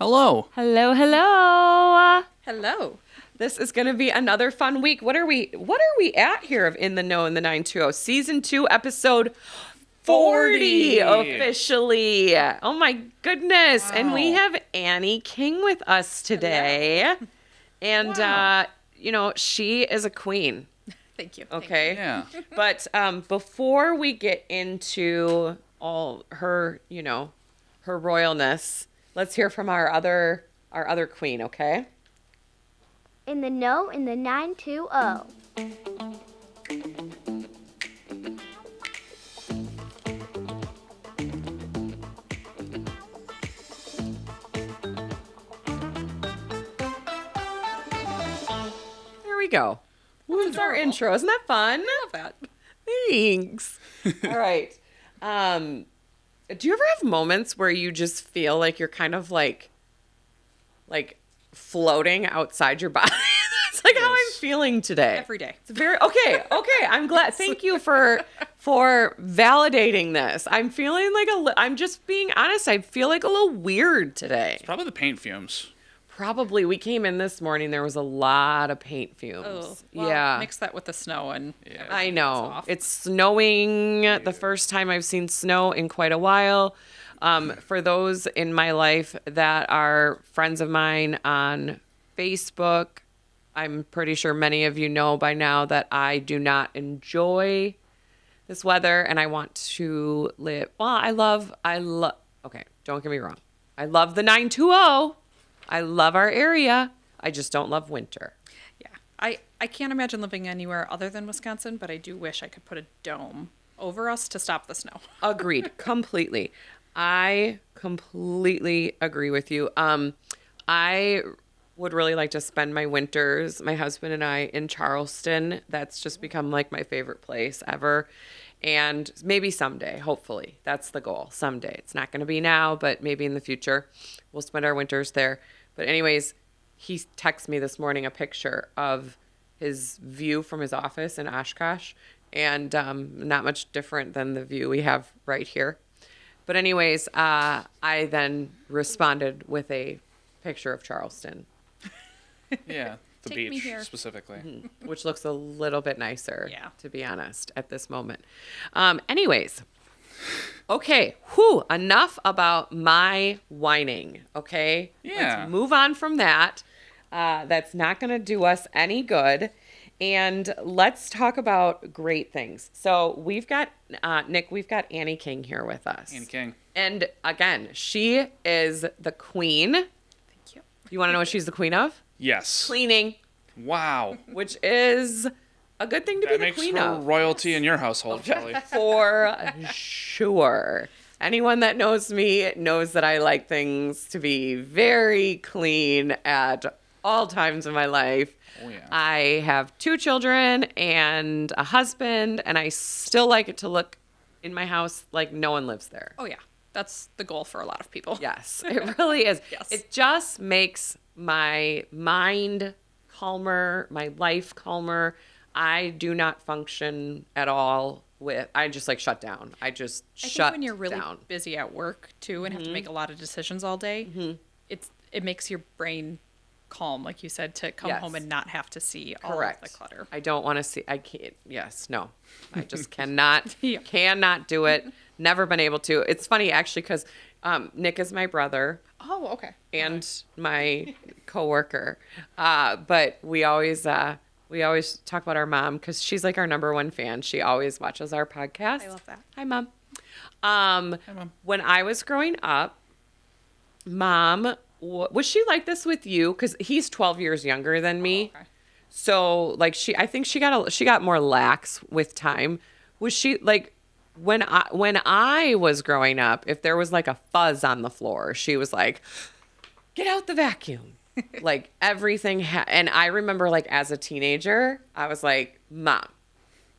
Hello. Hello, hello. Hello. This is going to be another fun week. What are we at here of In the Know in the 920? Season 2, episode 40 officially. Oh my goodness. Wow. And we have Annie King with us today. And Wow. she is a queen. Thank you. Okay. Yeah. But before we get into all her, her royalness, let's hear from our other queen, okay? In the Know in the 920. There we go. That's our intro. Isn't that fun? I love that. Thanks. All right. Do you ever have moments where you just feel like you're kind of like floating outside your body? That's like how I'm feeling today. Every day. It's very okay. I'm glad. Thank you for validating this. I'm feeling like I'm just being honest. I feel like a little weird today. Probably the paint fumes. Probably. We came in this morning. There was a lot of paint fumes. Oh, well, yeah. Mix that with the snow and Yeah. I everything know. is off. It's snowing the first time I've seen snow in quite a while. For those in my life that are friends of mine on Facebook, I'm pretty sure many of you know by now that I do not enjoy this weather and I want to live. Well, okay, don't get me wrong. I love the 920. I love our area. I just don't love winter. Yeah. I can't imagine living anywhere other than Wisconsin, but I do wish I could put a dome over us to stop the snow. Agreed. Completely. I completely agree with you. I would really like to spend my winters, my husband and I, in Charleston. That's just become like my favorite place ever. And maybe someday, hopefully, that's the goal. Someday. It's not going to be now, but maybe in the future, we'll spend our winters there. But anyways, he texted me this morning a picture of his view from his office in Oshkosh, and not much different than the view we have right here. But anyways, I then responded with a picture of Charleston, Yeah. The Take me beach here. specifically. which looks a little bit nicer, Yeah. to be honest, at this moment. Anyways, okay, enough about my whining, okay? Yeah. Let's move on from that. That's not going to do us any good. And let's talk about great things. So we've got, Nick, we've got Annie King here with us. Annie King. And again, she is the queen. Thank you. You want to know what she's the queen of? Yes. Cleaning, Wow. which is a good thing to be That the makes queen her of. royalty in your household, Kelly. For sure. Anyone that knows me knows that I like things to be very clean at all times in my life. Oh, yeah. I have 2 children and a husband, and I still like it to look in my house like no one lives there. Oh, yeah. That's the goal for a lot of people. Yes, it really is. Yes. It just makes my mind calmer, my life calmer. I do not function at all I just like shut down. I just I shut think when you're really down. busy at work too and have to make a lot of decisions all day, it makes your brain calm, like you said, to come Yes. home and not have to see Correct. all of the clutter. I don't want to see. I can't. Yes. No. I just cannot. Yeah. Cannot do it. Never been able to. It's funny actually because Nick is my brother Oh, okay. and my coworker, but we always talk about our mom because she's like our number one fan. She always watches our podcast. I love that. Hi, Mom. Mom. When I was growing up, Mom, was she like this with you? Because he's 12 years younger than me. Okay. So like I think she got more lax with time. Was she like when I was growing up, if there was like a fuzz on the floor, she was like, "Get out the vacuum." Like everything and I remember like as a teenager, I was like, "Mom,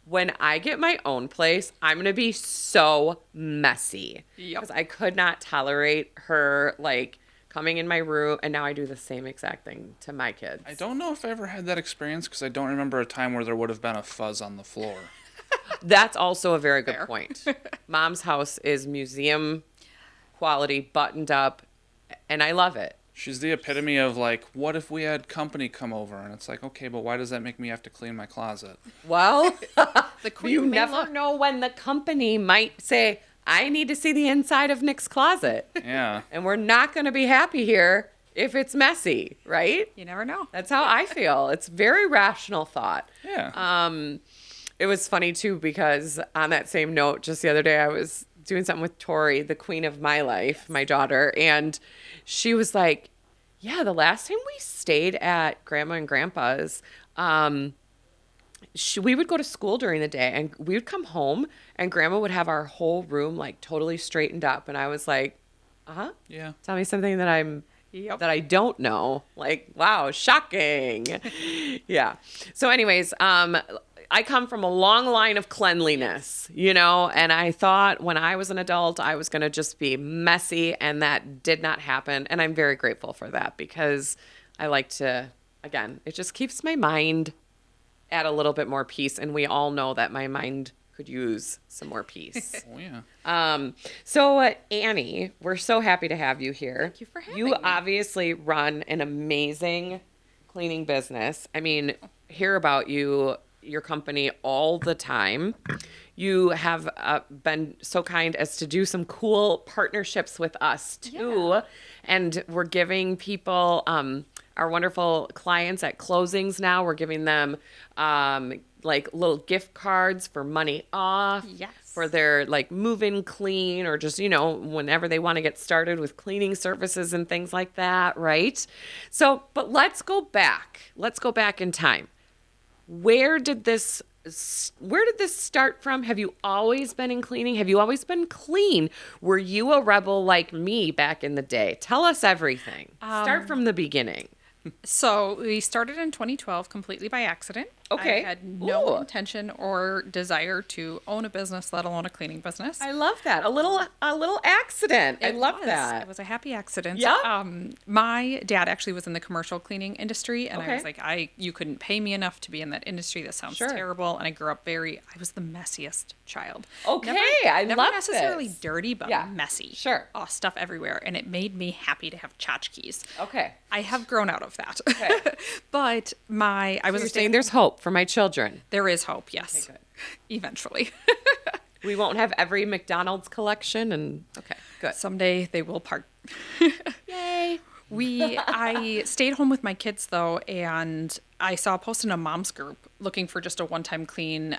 when I get my own place, I'm going to be so messy." Yep. Because I could not tolerate her like coming in my room, and now I do the same exact thing to my kids. I don't know if I ever had that experience because I don't remember a time where there would have been a fuzz on the floor. That's also a very good Fair. point. Mom's house is museum quality, buttoned up, and I love it. She's the epitome of like, what if we had company come over? And it's like, okay, but why does that make me have to clean my closet? Well, The queen you may never look- know when the company might say, I need to see the inside of Nick's closet. Yeah. And we're not going to be happy here if it's messy, right? You never know. That's how I feel. It's very rational thought. Yeah. It was funny too because on that same note, just the other day I was doing something with Tori, the queen of my life, my daughter, and she was like, "Yeah, the last time we stayed at Grandma and Grandpa's, we would go to school during the day, and we would come home, and Grandma would have our whole room like totally straightened up." And I was like, Yeah. tell me something that Yep. that I don't know. Like, wow, shocking. Yeah. So anyways, I come from a long line of cleanliness, and I thought when I was an adult, I was going to just be messy, and that did not happen. And I'm very grateful for that because I like to, again, it just keeps my mind at a little bit more peace. And we all know that my mind could use some more peace. Oh, yeah. So Annie, we're so happy to have you here. Thank you for having You me. obviously run an amazing cleaning business. I mean, hear about your company all the time. You have been so kind as to do some cool partnerships with us too. Yeah. And we're giving people, our wonderful clients at closings now, we're giving them like little gift cards for money off. Yes. For their like move-in clean or just, whenever they want to get started with cleaning services and things like that, right? So, but let's go back. Let's go back in time. Where did this start from? Have you always been in cleaning? Have you always been clean? Were you a rebel like me back in the day? Tell us everything. Start from the beginning. So we started in 2012 completely by accident. Okay. I had no Ooh. intention or desire to own a business, let alone a cleaning business. I love that. A little accident. I It love was. that. It was a happy accident. Yeah. My dad actually was in the commercial cleaning industry, and Okay. I was like, you couldn't pay me enough to be in that industry. That sounds Sure. terrible. And I grew up I was the messiest child. Okay, never, I never love necessarily this. dirty, but Yeah. messy. Sure. Oh, stuff everywhere, and it made me happy to have tchotchkes. Okay. I have grown out of that. Okay. But I was You're a saying there's hope for my children. there is hope, yes. Okay, good. Eventually. We won't have every McDonald's collection and okay, good. Someday they will part. Yay. I stayed home with my kids though, and I saw a post in a mom's group looking for just a one-time clean.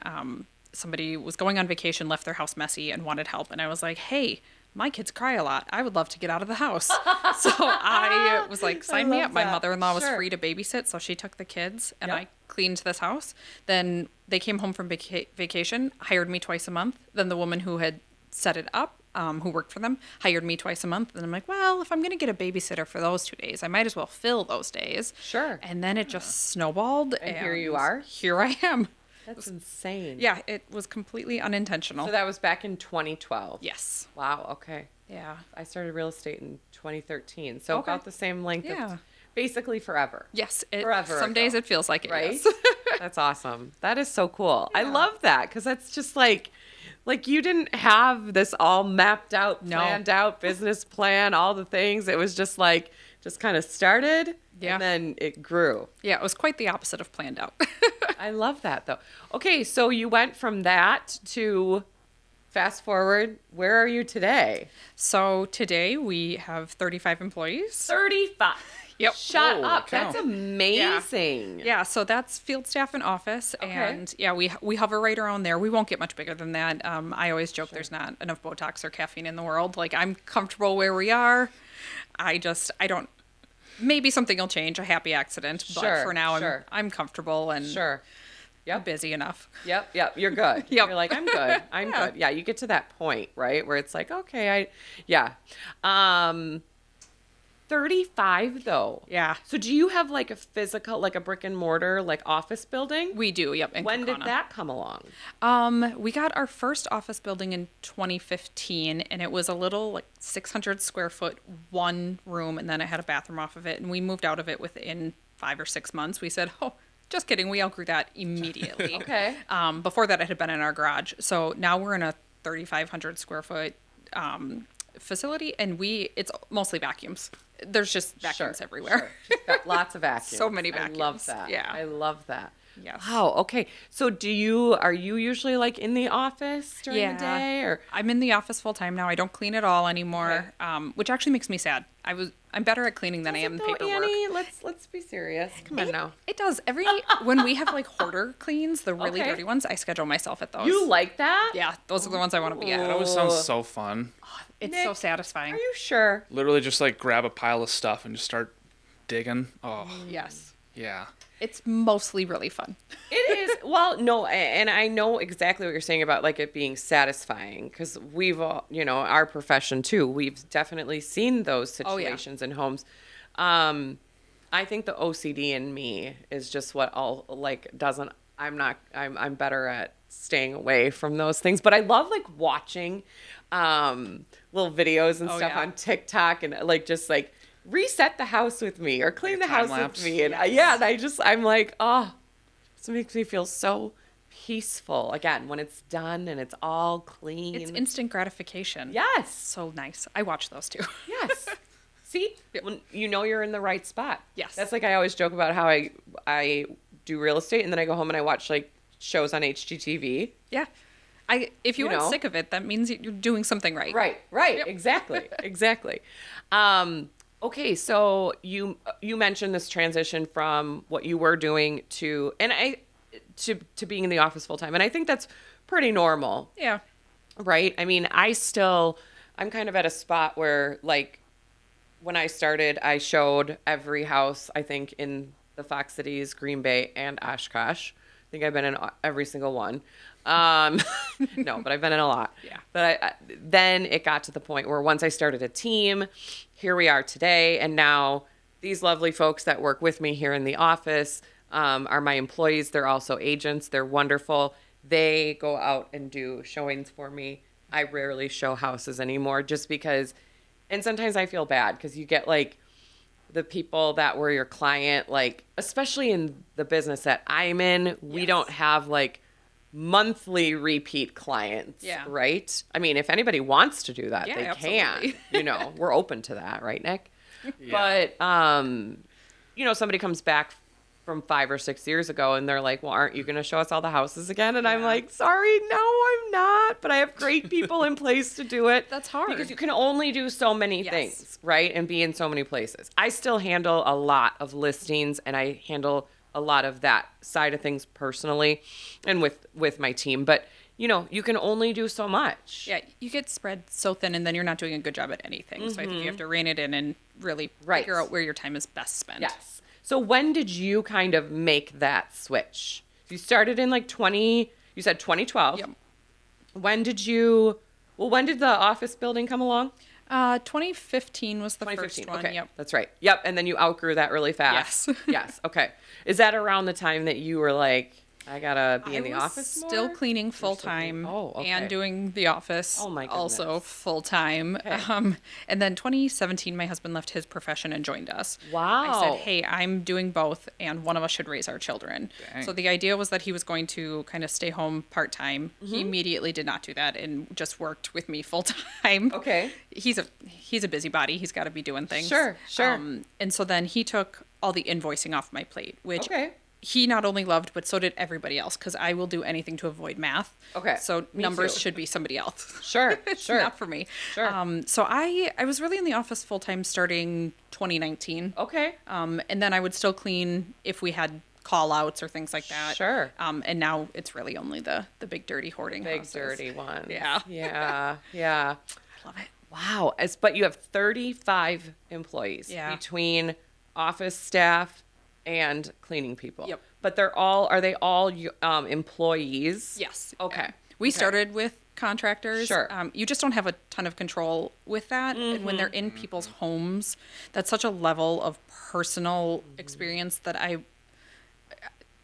Somebody was going on vacation, left their house messy, and wanted help. And I was like, hey, my kids cry a lot. I would love to get out of the house. So I was like, sign me love up. My that. mother-in-law was Sure. free to babysit, so she took the kids, and Yep. I cleaned this house. Then they came home from vacation, hired me twice a month. Then the woman who had set it up, who worked for them, hired me twice a month. And I'm like, well, if I'm going to get a babysitter for those 2 days, I might as well fill those days. Sure. And then it just snowballed. And here you are? Here I am. That's insane. Yeah, it was completely unintentional. So that was back in 2012. Yes. Wow, okay. Yeah. I started real estate in 2013. So Okay. about the same length Yeah. of basically forever. Yes. Forever Some days ago. it feels like it. Right? Yes. That's awesome. That is so cool. I Yeah. love that because that's just like you didn't have this all mapped out, No. planned out business plan, all the things. It was just like just kind of started Yeah. and then it grew. Yeah, it was quite the opposite of planned out. I love that though. Okay, so you went from that to fast forward. Where are you today? So today we have 35 employees. 35. Yep. Shut Holy up. cow. That's amazing. Yeah, so that's field staff and office, and yeah, we hover right around there. We won't get much bigger than that. I always joke there's not enough Botox or caffeine in the world. Like I'm comfortable where we are. I don't. Maybe something will change, a happy accident, but Sure, for now sure. I'm comfortable and Sure. I'm busy enough. Yep. You're good. Yep. You're like, I'm good. I'm Yeah. good. Yeah, you get to that point, right? Where it's like, okay, yeah. 35 though. Yeah, So do you have like a physical, like a brick and mortar, like office building? we do. Yep. in When did Kaukauna. that come along? We got our first office building in 2015, and it was a little like 600 square foot, one room, and then it had a bathroom off of it. And we moved out of it within 5 or 6 months. We said, oh, just kidding. We outgrew that immediately. Okay. Before that, it had been in our garage. So now we're in a 3,500 square foot facility, and it's mostly vacuums. There's just vacuums everywhere. She's got lots of vacuums. So many I love vacuums. that. Yeah. I love that. Yes. Wow. Okay. So are you usually like in the office during the day, or? I'm in the office full time now. I don't clean at all anymore, which actually makes me sad. I'm better at cleaning than I am in Is it though, paperwork. Annie? Let's be serious. Come on now. It does. When we have like hoarder cleans, the really Okay. dirty ones, I schedule myself at those. You like that? Yeah, those are the ones I want to be It at. always sounds so fun. It's Nick, so satisfying. Are you sure? Literally just like grab a pile of stuff and just start digging. Oh, Yes. yeah. It's mostly really fun. It is. Well, no, and I know exactly what you're saying about like it being satisfying because we've all, our profession too. We've definitely seen those Oh, yeah. situations in homes. I think the OCD in me is just what all like doesn't. I'm better at staying away from those things, but I love like watching little videos and Oh, stuff yeah. on TikTok and like just like reset the house with me or clean Like the a house time lapse? with me, and I'm like, it makes me feel so peaceful again when it's done and it's all clean. It's instant gratification. Yes. So nice. I watch those too. Yes. See, when you're in the right spot. Yes. That's like I always joke about how I do real estate and then I go home and I watch like shows on HGTV. Yeah. If you You aren't know. sick of it, that means you're doing something right. Right. Yep. Exactly. Okay, so you mentioned this transition from what you were doing to to being in the office full time, and I think that's pretty normal, Yeah. right? I mean, I'm kind of at a spot where like when I started, I showed every house I think in the Fox Cities, Green Bay, and Oshkosh. I think I've been in every single one. No, but I've been in a lot. Yeah. But then it got to the point where once I started a team, here we are today, and now these lovely folks that work with me here in the office are my employees. They're also agents. They're wonderful. They go out and do showings for me. I rarely show houses anymore just because, and sometimes I feel bad because you get like the people that were your client, like, especially in the business that I'm in, we Yes. don't have like monthly repeat clients, Yeah. right? I mean, if anybody wants to do that, Yeah, they absolutely. can, we're open to that, right, Nick? Yeah. But, somebody comes back from 5 or 6 years ago and they're like, well, aren't you going to show us all the houses again? And I'm Yeah. like, sorry, no, I'm not, but I have great people in place to do it. That's hard. Because you can only do so many Yes. things, right? And be in so many places. I still handle a lot of listings and I handle a lot of that side of things personally and with my team. But, you can only do so much. Yeah, you get spread so thin, and then you're not doing a good job at anything. So I think you have to rein it in and really Right. figure out where your time is best spent. Yes. So when did you kind of make that switch? You started in like you said 2012. Yep. When did the office building come along? 2015 was the 2015. first one. Okay. Yep. That's right. Yep. And then you outgrew that really fast. Yes. Yes. Okay. Is that around the time that you were like, I gotta be in the I was office still more? cleaning full time Oh, okay. and doing the office Oh, my also goodness. full time. Okay. And then 2017, my husband left his profession and joined us. I Wow. said, hey, I'm doing both, and one of us should raise our children. Dang. So the idea was that he was going to kind of stay home part time. Mm-hmm. He immediately did not do that and just worked with me full time. Okay. He's a busybody. He's got to be doing things. Sure. And so then he took all the invoicing off my plate, which Okay. he not only loved, but so did everybody else, because I will do anything to avoid math. Okay, So me numbers too. should be somebody else. Sure. It's Sure. not for me. Sure. So I was really in the office full time starting 2019. Okay. And then I would still clean if we had call outs or things like that. Sure. And now it's really only the big dirty hoarding Big houses. dirty one. Yeah. Yeah. Yeah. Love it. Wow. But you have 35 employees Yeah. between office staff and cleaning people. Yep. But are they all employees? Yes. Okay. We Okay. started with contractors. Sure. You just don't have a ton of control with that. And when they're in people's homes, that's such a level of personal experience that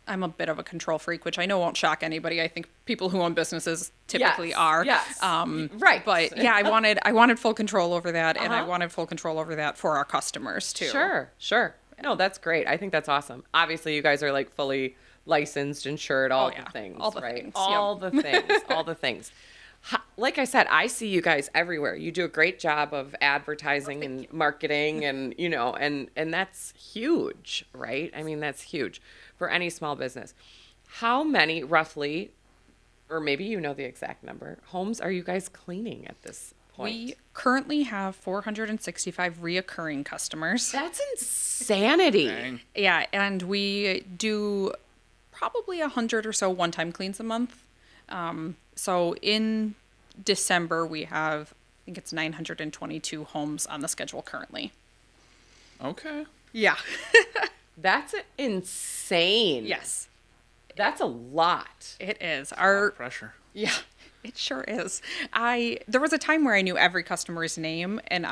I'm a bit of a control freak, which I know won't shock anybody. I think people who own businesses typically Yes, are. yes. Right. But yeah, I wanted full control over that, and I Uh-huh. wanted full control over that for our customers too. Sure. No, that's great. I think that's awesome. Obviously, you guys are like fully licensed, insured, all yeah. the things, All the right? things, All yep. the things, all the things. like I said, I see you guys everywhere. You do a great job of advertising and marketing and, and that's huge, right? I mean, that's huge for any small business. How many roughly, or maybe you know the exact number, homes are you guys cleaning at this point? We currently have 465 reoccurring customers. That's insanity. Dang. Yeah, and we do probably 100 or so one-time cleans a month. So in December, we have, I think it's 922 homes on the schedule currently. Okay. Yeah. That's insane. Yes, That's a lot. it is. Pressure. Yeah, it sure is. There was a time where I knew every customer's name and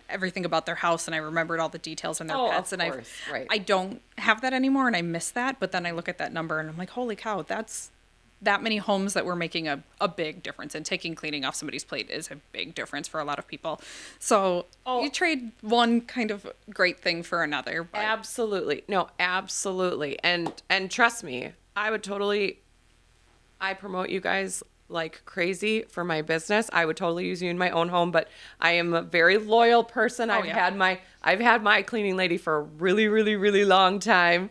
everything about their house, and I remembered all the details and their Oh, pets. of And course, right. I don't have that anymore, and I miss that. But then I look at that number, and I'm like, holy cow, that's that many homes that we're making a big difference. And taking cleaning off somebody's plate is a big difference for a lot of people. So you trade one kind of great thing for another. But Absolutely. No, absolutely. And trust me, I promote you guys like crazy for my business. I would totally use you in my own home, but I am a very loyal person. I've had my cleaning lady for a really, really, really long time.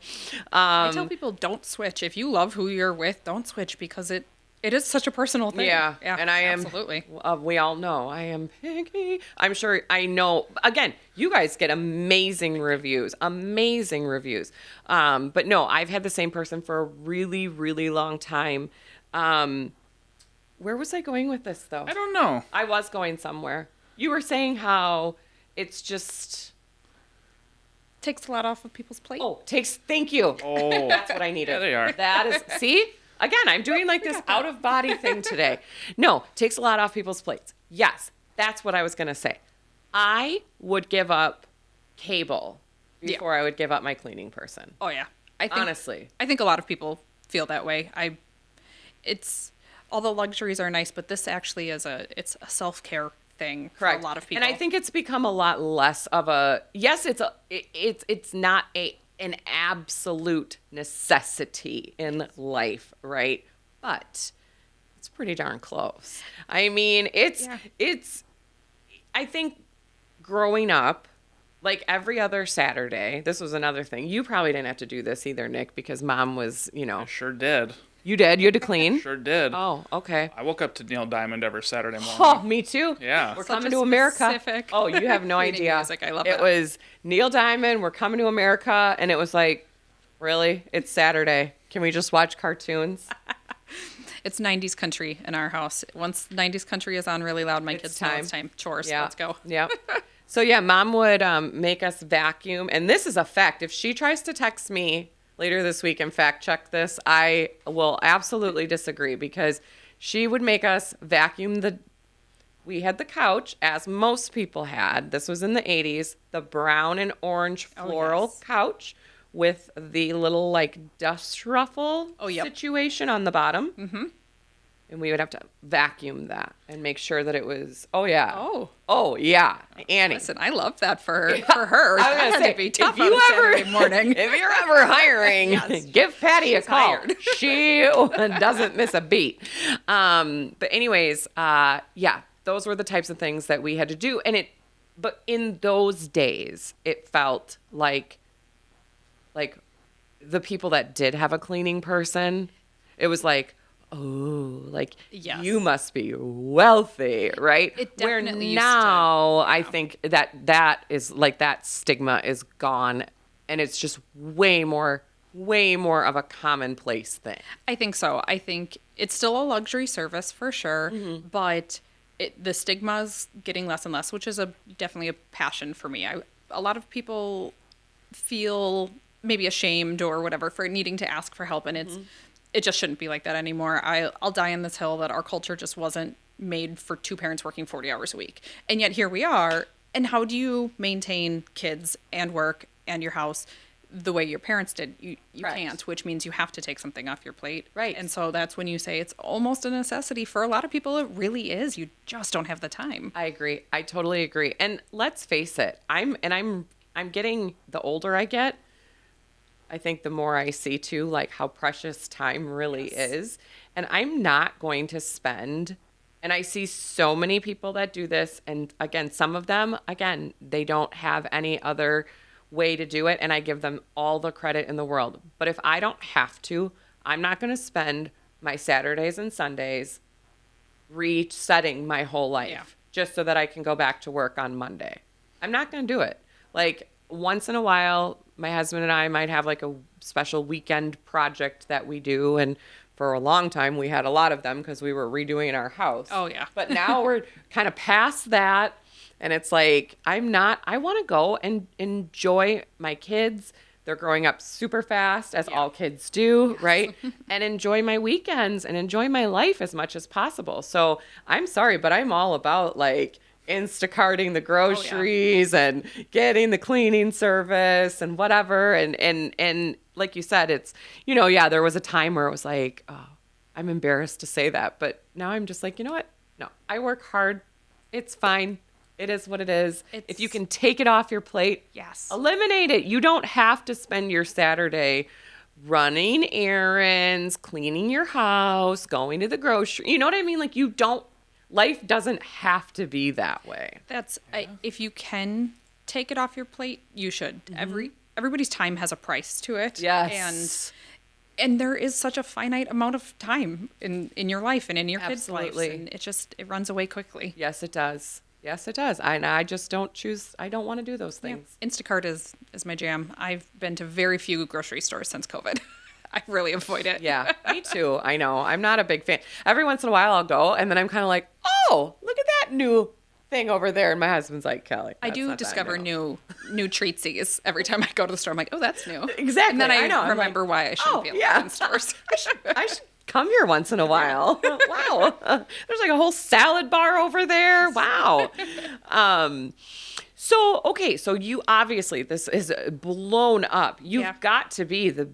I tell people, don't switch. If you love who you're with, don't switch, because it is such a personal thing. Yeah, and I am absolutely. We all know I am picky. I'm sure I know. Again, you guys get amazing reviews. But no, I've had the same person for a really, really long time. Where was I going with this though? I don't know. I was going somewhere. You were saying how it's just Takes a lot off of people's plate. thank you. Oh. That's what I needed. Yeah, they are. That is, see? Again, I'm doing like this out of body thing today. No, takes a lot off people's plates. Yes, that's what I was going to say. I would give up cable before I would give up my cleaning person. Oh yeah. I think, Honestly. I think a lot of people feel that way. It's all the luxuries are nice, but this actually is it's a self-care thing for a lot of people. And I think it's become a lot less of a, yes, it's not an absolute necessity in life, right? But it's pretty darn close. I mean, I think growing up, like every other Saturday, this was another thing. You probably didn't have to do this either, Nick, because mom was, I sure did. You did? You had to clean? Sure did. Oh, okay. I woke up to Neil Diamond every Saturday morning. Oh, me too. Yeah. We're Such coming a to America. specific Oh, you have no cleaning idea. music. I love it that. was Neil Diamond, We're Coming to America, and it was like, really? It's Saturday. Can we just watch cartoons? It's 90s country in our house. Once 90s country is on really loud, my It's kids know it's time. Chores. Yeah. Let's go. Yep. So yeah, mom would make us vacuum, and this is a fact. If she tries to text me later this week and fact check this, I will absolutely disagree, because she would make us vacuum we had the couch, as most people had. This was in the 80s, the brown and orange floral yes. couch with the little like dust ruffle yep. situation on the bottom. Mm-hmm. And we would have to vacuum that and make sure that it was, oh yeah, Annie. Listen, I love that for her. I was That gonna had say, to be tough if on you a Saturday morning. if you're ever hiring, give Patty a call. hired. She doesn't miss a beat. But anyways, yeah, those were the types of things that we had to do, but in those days, it felt like the people that did have a cleaning person, it was like, oh, like Yes. you must be wealthy, right? It Where definitely used to- now I think that is like that stigma is gone, and it's just way more of a commonplace thing. I think so. I think it's still a luxury service for sure, but the stigma is getting less and less, which is definitely a passion for me. A lot of people feel maybe ashamed or whatever for needing to ask for help, and it just shouldn't be like that anymore. I'll die on this hill that our culture just wasn't made for two parents working 40 hours a week, and yet here we are. And how do you maintain kids and work and your house the way your parents did? You Correct. can't, which means you have to take something off your plate. Right. And so that's when you say it's almost a necessity. For a lot of people, it really is. You just don't have the time. I agree. I totally agree. And let's face it, I'm getting, the older I get, I think the more I see too, like how precious time really is. And I'm not going to spend And I see so many people that do this. And again, some of them, again, they don't have any other way to do it. And I give them all the credit in the world. But if I don't have to, I'm not going to spend my Saturdays and Sundays resetting my whole life Yeah. just so that I can go back to work on Monday. I'm not going to do it. Like once in a while, my husband and I might have like a special weekend project that we do. And for a long time, we had a lot of them because we were redoing our house. Oh, yeah. But now we're kind of past that. And it's like, I want to go and enjoy my kids. They're growing up super fast, as all kids do, right? And enjoy my weekends and enjoy my life as much as possible. So I'm sorry, but I'm all about like Instacarting the groceries and getting the cleaning service and whatever. And like you said, it's, there was a time where it was like, oh, I'm embarrassed to say that. But now I'm just like, you know what? No, I work hard. It's fine. It is what it is. If you can take it off your plate, Yes. eliminate it. You don't have to spend your Saturday running errands, cleaning your house, going to the grocery. You know what I mean? Like life doesn't have to be that way. If you can take it off your plate, you should. Everybody's time has a price to it. Yes. And there is such a finite amount of time in your life and in your kids' lives. Absolutely. And it runs away quickly. Yes, it does. Yes, it does. I just don't choose. I don't want to do those things. Instacart is my jam. I've been to very few grocery stores since COVID. I really avoid it. Yeah, me too. I know. I'm not a big fan. Every once in a while I'll go and then I'm kind of like, oh, look at that new thing over there. And my husband's like, Kelly, I that's do not that discover new treatsies every time I go to the store. I'm like, oh, that's new. Exactly. And then I know. I'm remember like, why I shouldn't be allowed in stores. I should come here once in a while. Wow. There's like a whole salad bar over there. Wow. So you obviously, this is blown up. You've got to be the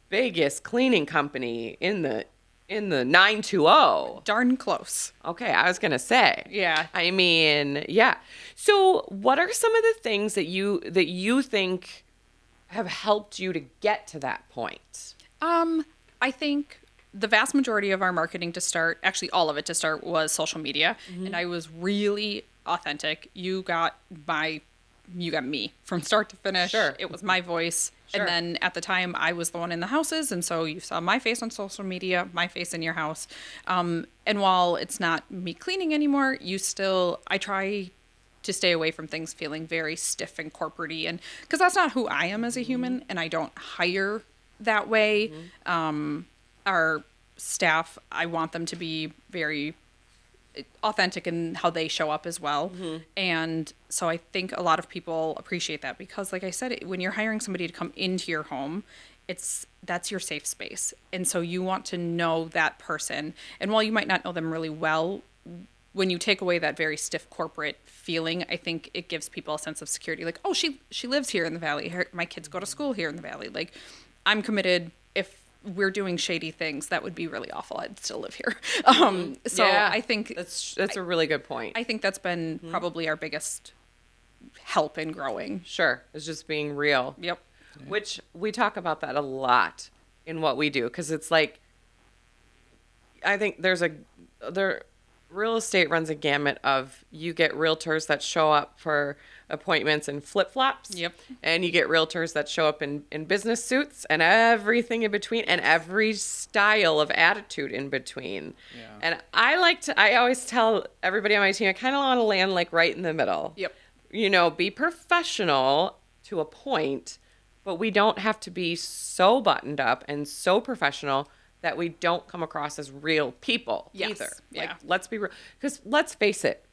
biggest cleaning company in the 920. Darn close. Okay, I was going to say. Yeah. I mean, yeah. So, what are some of the things that you think have helped you to get to that point? I think the vast majority of our marketing to start, actually all of it to start, was social media. And I was really authentic. You got me from start to finish. Sure. It was my voice. Sure. And then at the time I was the one in the houses. And so you saw my face on social media, my face in your house. And while it's not me cleaning anymore, I try to stay away from things feeling very stiff and corporate-y. And because that's not who I am as a human. And I don't hire that way. Our staff, I want them to be very authentic in how they show up as well. And so I think a lot of people appreciate that because, like I said, when you're hiring somebody to come into your home, that's your safe space. And so you want to know that person. And while you might not know them really well, when you take away that very stiff corporate feeling, I think it gives people a sense of security. Like, oh, she lives here in the Valley. My kids go to school here in the Valley. Like, I'm committed. If we're doing shady things, that would be really awful. I'd still live here. So Yeah, I think that's a really good point. I think that's been probably our biggest help in growing. Sure, it's just being real. Yep. Which we talk about that a lot in what we do because it's like I think real estate runs a gamut of you get realtors that show up for appointments in flip-flops. Yep. And you get realtors that show up in business suits and everything in between and every style of attitude in between. Yeah. And I always tell everybody on my team, I kind of want to land like right in the middle. Yep. Be professional to a point, but we don't have to be so buttoned up and so professional that we don't come across as real people either. Yeah. Like, let's be real. Because let's face it,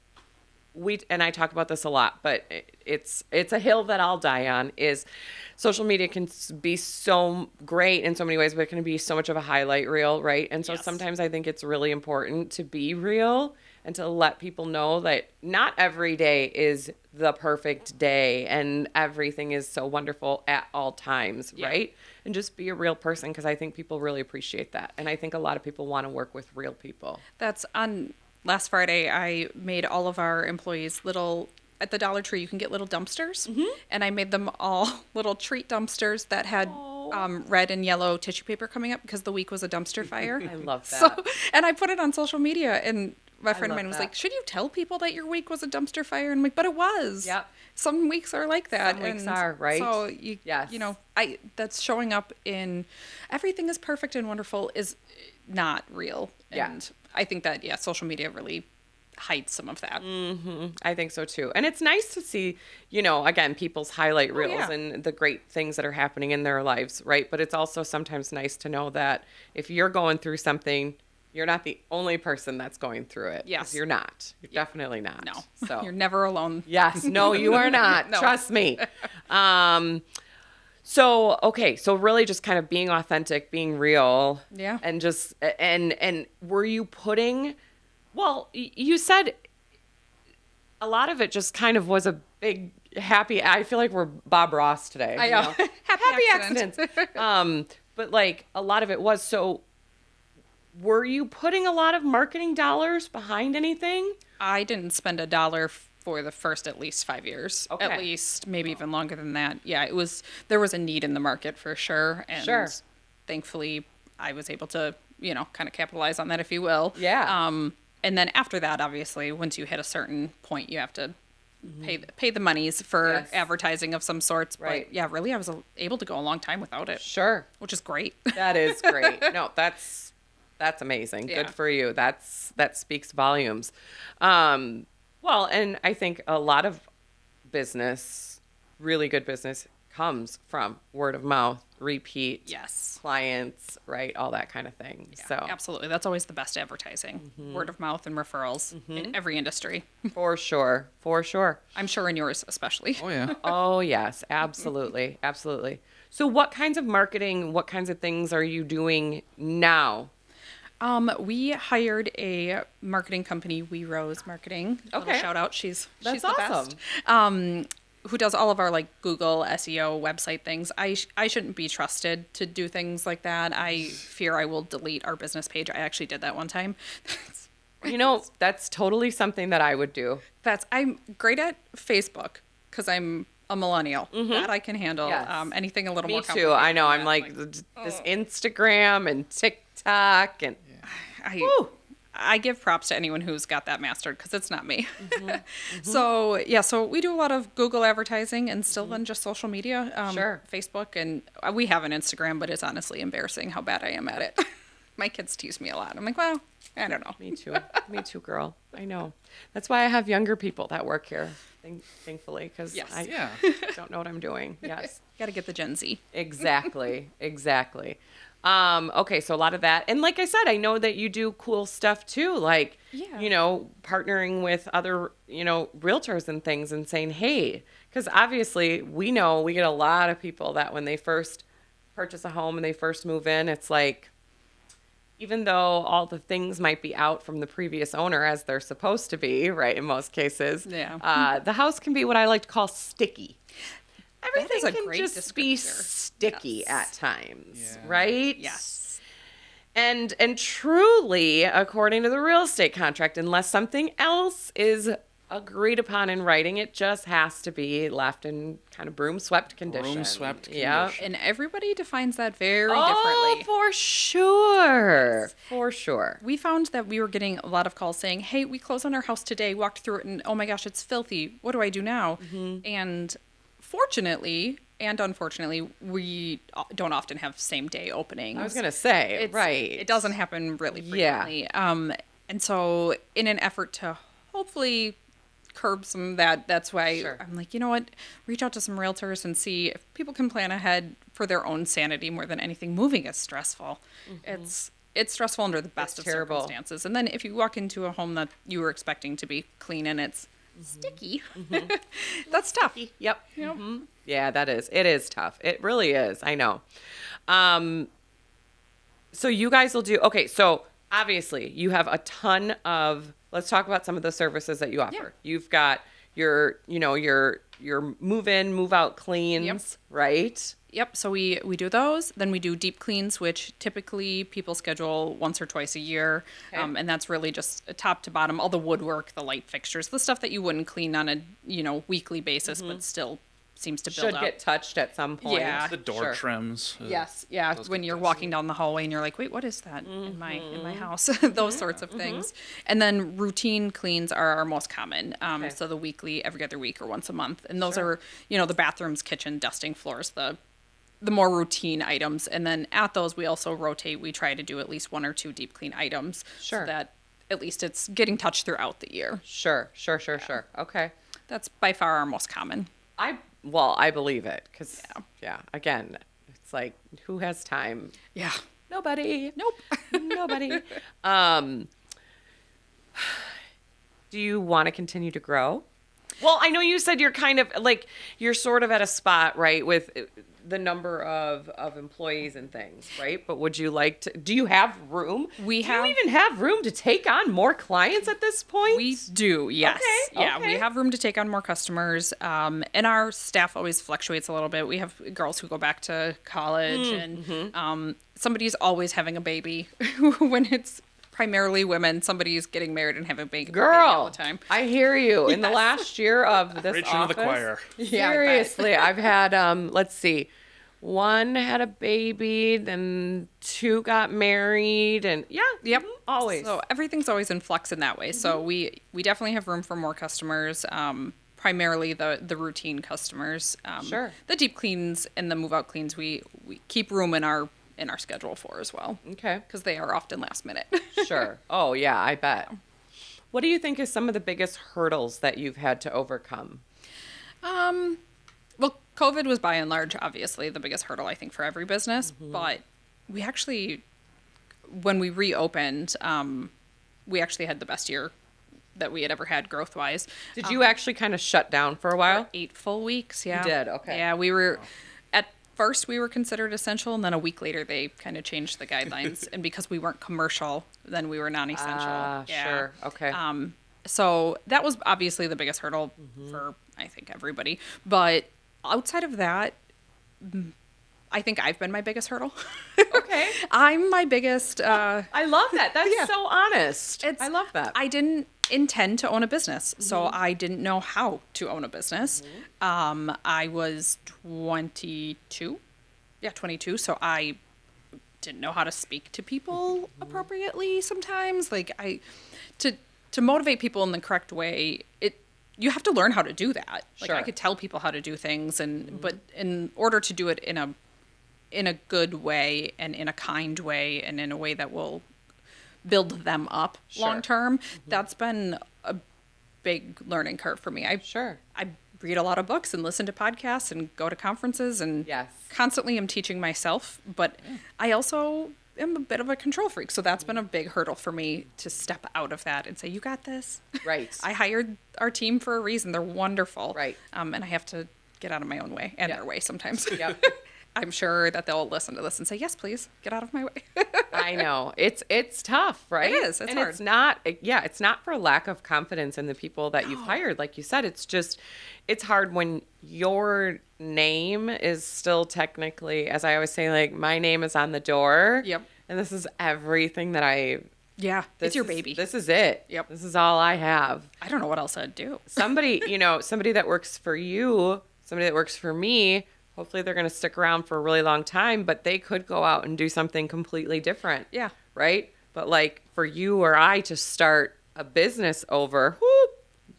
and I talk about this a lot, but it's a hill that I'll die on, is social media can be so great in so many ways, but it can be so much of a highlight reel, right? And so sometimes I think it's really important to be real and to let people know that not every day is the perfect day and everything is so wonderful at all times, right? And just be a real person, because I think people really appreciate that. And I think a lot of people want to work with real people. That's on last Friday. I made all of our employees at the Dollar Tree, you can get little dumpsters. And I made them all little treat dumpsters that had red and yellow tissue paper coming up because the week was a dumpster fire. I love that. So, and I put it on social media, and My friend of love mine was that. like, should you tell people that your week was a dumpster fire? And I'm like, but it was. Yep. Some weeks are like that. Some weeks and are, right? So Yes. you know, that's showing up in everything is perfect and wonderful is not real. Yeah. And I think that, social media really hides some of that. I think so too. And it's nice to see, again, people's highlight reels yeah. and the great things that are happening in their lives, right? But it's also sometimes nice to know that if you're going through something, you're not the only person that's going through it. 'Cause Yes. You're not. You're definitely not. No, So you're never alone. yes, no, you are not. No. Trust me. So okay, so really just kind of being authentic, being real. Yeah. And just and were you putting you said a lot of it just kind of was a big happy. I feel like we're Bob Ross today. I know. Happy accident. accidents. But like a lot of it was so. Were you putting a lot of marketing dollars behind anything? I didn't spend $1 for the first at least 5 years. Okay. At least, maybe even longer than that. Yeah, there was a need in the market for sure. And Sure. thankfully I was able to, kind of capitalize on that, if you will. Yeah. And then after that, obviously, once you hit a certain point, you have to pay the monies for Yes. advertising of some sorts. Right. But yeah, really, I was able to go a long time without it, Sure. which is great. That is great. No, that's amazing. Yeah. Good for you. That speaks volumes. Well, and I think a lot of business, really good business, comes from word of mouth, repeat, Yes. clients, right? All that kind of thing. Yeah, So absolutely. That's always the best advertising. Word of mouth and referrals in every industry. for sure, for sure. I'm sure in yours especially. Oh yeah. Oh yes, absolutely, absolutely. So what kinds of marketing, what kinds of things are you doing now? We hired a marketing company, We Rose Marketing. Little Okay. shout out. She's the awesome. best. Who does all of our like Google SEO website things. I shouldn't be trusted to do things like that. I fear I will delete our business page. I actually did that one time. That's totally something that I would do. I'm great at Facebook because I'm a millennial. That I can handle. Yes. Anything a little Me more too. complicated I know. than I'm that, like this Instagram and TikTok and I give props to anyone who's got that mastered because it's not me. So we do a lot of Google advertising and still then just social media, Sure. Facebook, and we have an Instagram, but it's honestly embarrassing how bad I am at it. My kids tease me a lot. I'm like, well, I don't know. Me too. Me too, girl. I know. That's why I have younger people that work here, thankfully, because Yes. I Yeah. don't know what I'm doing. Yes. Got to get the Gen Z. Exactly. Exactly. Okay, so a lot of that. And like I said, I know that you do cool stuff too, like, Yeah. partnering with other, realtors and things and saying, hey, because obviously we know we get a lot of people that when they first purchase a home and they first move in, it's like, even though all the things might be out from the previous owner as they're supposed to be, right, in most cases, Yeah. the house can be what I like to call sticky. Everything is a can great just be descriptor. sticky Yes. at times, Yeah. right? Yes. And truly, according to the real estate contract, unless something else is agreed upon in writing, it just has to be left in kind of broom swept condition. Broom swept Yeah. condition. And everybody defines that very Oh, differently. for sure. For sure. We found that we were getting a lot of calls saying, hey, we closed on our house today, walked through it, and oh my gosh, it's filthy. What do I do now? And fortunately and unfortunately, we don't often have same day openings. I was going to say, It's- right. It doesn't happen really Yeah. frequently. And so in an effort to hopefully curb some of that, that's why Sure. I'm like, you know what, reach out to some realtors and see if people can plan ahead for their own sanity more than anything. Moving is stressful. It's stressful under the best It's of terrible. circumstances. And then if you walk into a home that you were expecting to be clean and it's sticky, that's tough. Yep. Yep. Yeah, that is. It is tough. It really is. I know. So you guys will do, okay, so obviously you have a ton of, let's talk about some of the services that you offer. Yeah. You've got your move in, move out cleans, Yep. right? Yep. So we do those. Then we do deep cleans, which typically people schedule once or twice a year. Okay. And that's really just top to bottom, all the woodwork, the light fixtures, the stuff that you wouldn't clean on a, weekly basis, but still seems to build Should up. get touched at some point. Yeah. The door Sure. trims. Yes, yeah. Those When get you're dusty. walking down the hallway and you're like, wait, what is that in my Mm-hmm. house? Those sorts of things. And then routine cleans are our most common. Okay. So the weekly, every other week, or once a month, and those Sure. are the bathrooms, kitchen, dusting floors, the more routine items. And then at those, we also rotate. We try to do at least 1 or 2 deep clean items, Sure. so that at least it's getting touched throughout the year. Sure. Okay. That's by far our most common. I believe it because Yeah. again, it's like who has time? Yeah. Nobody. Nope. Nobody. Do you want to continue to grow? Well, I know you said you're kind of like you're sort of at a spot, right, with the number of employees and things, right? But would you like to? Do you have room? We do have- you even have room to take on more clients at this point? We do, yes. Okay, Yeah, okay. we have room to take on more customers. And our staff always fluctuates a little bit. We have girls who go back to college, and somebody's always having a baby. When it's primarily women, somebody's getting married and having a baby all Girl, the time. I hear you. In the last year of this Preaching to office, the choir. Yeah, I bet. seriously, I've had let's see, 1 had a baby, then 2 got married, and Yep. always. So everything's always in flux in that way. So we definitely have room for more customers. Primarily the routine customers. Sure. The deep cleans and the move out cleans we keep room in our schedule for as well, Okay, because they are often last minute. sure. Oh yeah, I bet. What do you think is some of the biggest hurdles that you've had to overcome? Well, COVID was by and large, obviously, the biggest hurdle, I think, for every business. But we actually, when we reopened, we actually had the best year that we had ever had growth wise. Did you actually kind of shut down for a while? 8 full weeks, yeah. did, okay. Yeah, we were, at first, we were considered essential, and then a week later, they kind of changed the guidelines. And because we weren't commercial, then we were non essential. Ah, sure. Okay. So that was obviously the biggest hurdle for, I think, everybody. But outside of that, I think I've been my biggest hurdle. Okay. I'm my biggest. I love that. That's so honest. I love that. I didn't intend to own a business, so I didn't know how to own a business. I was 22. Yeah, 22. So I didn't know how to speak to people appropriately sometimes. Like to motivate people in the correct way, you have to learn how to do that. Like Sure. I could tell people how to do things, but in order to do it in a good way and in a kind way and in a way that will build them up Sure. long term, that's been a big learning curve for me. I read a lot of books and listen to podcasts and go to conferences and Yes. constantly am teaching myself, but I also am a bit of a control freak. So that's been a big hurdle for me to step out of that and say, you got this. Right. I hired our team for a reason. They're wonderful. Right. And I have to get out of my own way and Yeah. their way sometimes. Yep. I'm sure that they'll listen to this and say, yes, please get out of my way. I know. It's tough, right? It is. It's and hard. it's not for lack of confidence in the people that you've hired. Like you said, it's hard when your name is still technically, as I always say, like my name is on the door. Yep. And this is everything that Yeah. this It's your is- baby. This is it. Yep. This is all I have. I don't know what else I'd do. Somebody that works for you, somebody that works for me, hopefully they're going to stick around for a really long time, but they could go out and do something completely different. Yeah. Right? But like for you or I to start a business over, whoop,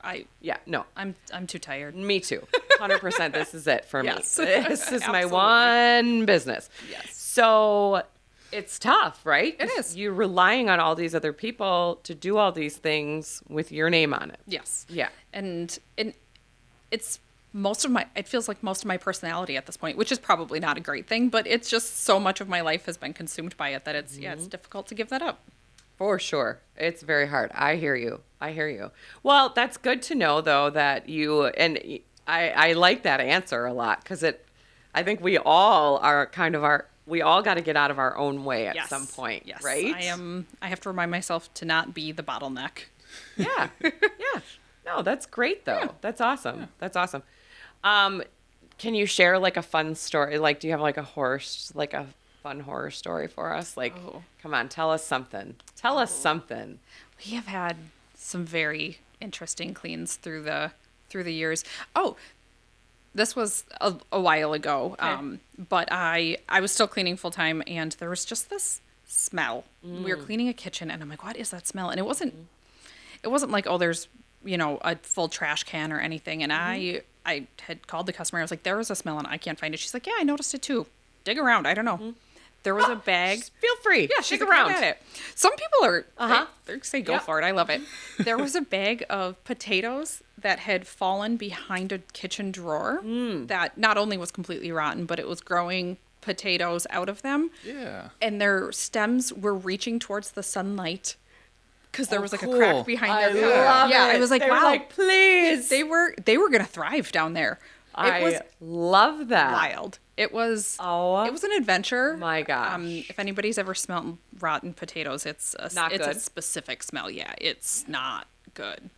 I'm too tired. me too. 100% this is it for me. Yes. This is my Absolutely. one business. Yes. So it's tough, right? It is. You're relying on all these other people to do all these things with your name on it. Yes. Yeah. And it's it feels like most of my personality at this point, which is probably not a great thing, but it's just so much of my life has been consumed by it that it's difficult to give that up. For sure. It's very hard. I hear you. Well, that's good to know, though, that and I like that answer a lot because I think we all are we all got to get out of our own way at some point, Yes. right? I have to remind myself to not be the bottleneck. Yeah. Yeah. No, that's great, though. Yeah. That's awesome. That's awesome. Can you share like a fun story? Like, do you have like a fun horror story for us? Like, come on, tell us something. Tell us something. We have had some very interesting cleans through the years. Oh, This was a while ago, but I was still cleaning full time, and there was just this smell. We were cleaning a kitchen, and I'm like, "What is that smell?" And it wasn't like, "Oh, there's a full trash can or anything." And I had called the customer. I was like, "There was a smell, and I can't find it." She's like, "Yeah, I noticed it too. Dig around. I don't know." There was a bag. Feel free. Yeah, she's dig around. around. At it. Some people are. They say go Yep. for it. I love it. There was a bag of potatoes that had fallen behind a kitchen drawer that not only was completely rotten, but it was growing potatoes out of them. Yeah. And their stems were reaching towards the sunlight because there was like cool. a crack behind I their love Yeah, it. I was like, They were wow. like, please. They were gonna thrive down there. It was I love that. wild. It was Oh, it was an adventure. my gosh. If anybody's ever smelled rotten potatoes, it's a Good. specific smell. Yeah, it's not good.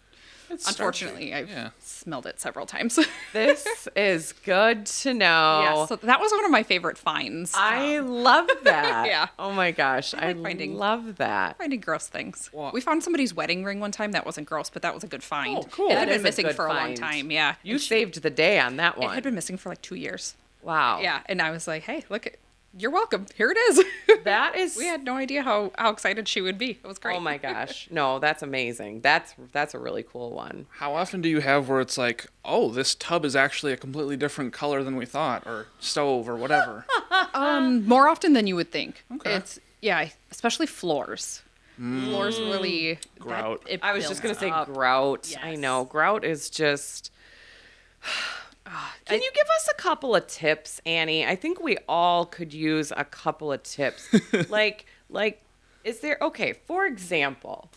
It's Unfortunately, I've Yeah. smelled it several times. This is good to know. Yeah, so that was one of my favorite finds. I love that. Yeah. Oh my gosh. I like finding- love that. finding gross things. Wow. We found somebody's wedding ring one time. That wasn't gross, but that was a good find. Oh, cool. It had That been is a missing good for a long find. time. Yeah. You And saved the day on that it one. had been missing for like 2 years. Wow. Yeah, and I was like, "Hey, look, you're welcome. Here it is." That is We had no idea how excited she would be. It was great. Oh my gosh. No, that's amazing. That's a really cool one. How often do you have where it's like, oh, this tub is actually a completely different color than we thought, or stove, or whatever? More often than you would think. Okay. It's especially floors. Floors really Grout. I was just going to say up. grout. I Yes. know. Grout is just Can you give us a couple of tips, Annie? I think we all could use a couple of tips. like is there for example,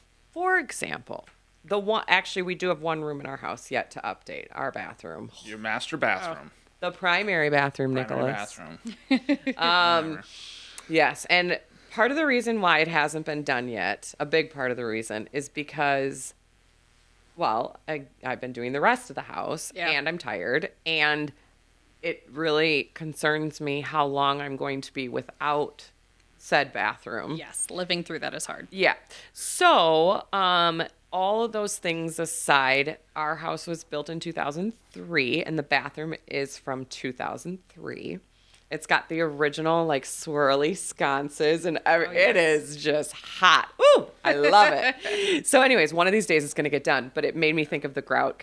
the one actually we do have one room in our house yet to update, our bathroom. Your master bathroom. The primary bathroom, Primary Nicholas. bathroom. Yes, and part of the reason why it hasn't been done yet, a big part of the reason, is because, well, I've been doing the rest of the house, Yeah. and I'm tired, and it really concerns me how long I'm going to be without said bathroom. Yes, living through that is hard. Yeah. So, all of those things aside, our house was built in 2003, and the bathroom is from 2003. It's got the original, like, swirly sconces, and it is just hot. Ooh, I love it. So, anyways, one of these days it's going to get done, but it made me think of the grout,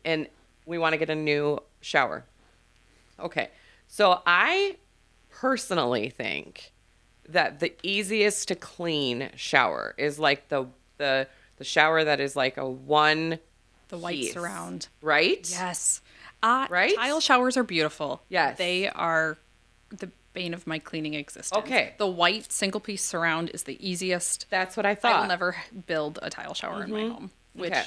and we want to get a new shower. Okay. So, I personally think that the easiest to clean shower is like the shower that is like a one The white piece, surround. right? Yes. Right? Tile showers are beautiful. Yes. They are the bane of my cleaning existence. Okay. The white single piece surround is the easiest. That's what I I thought. will never build a tile shower in my home, which Okay.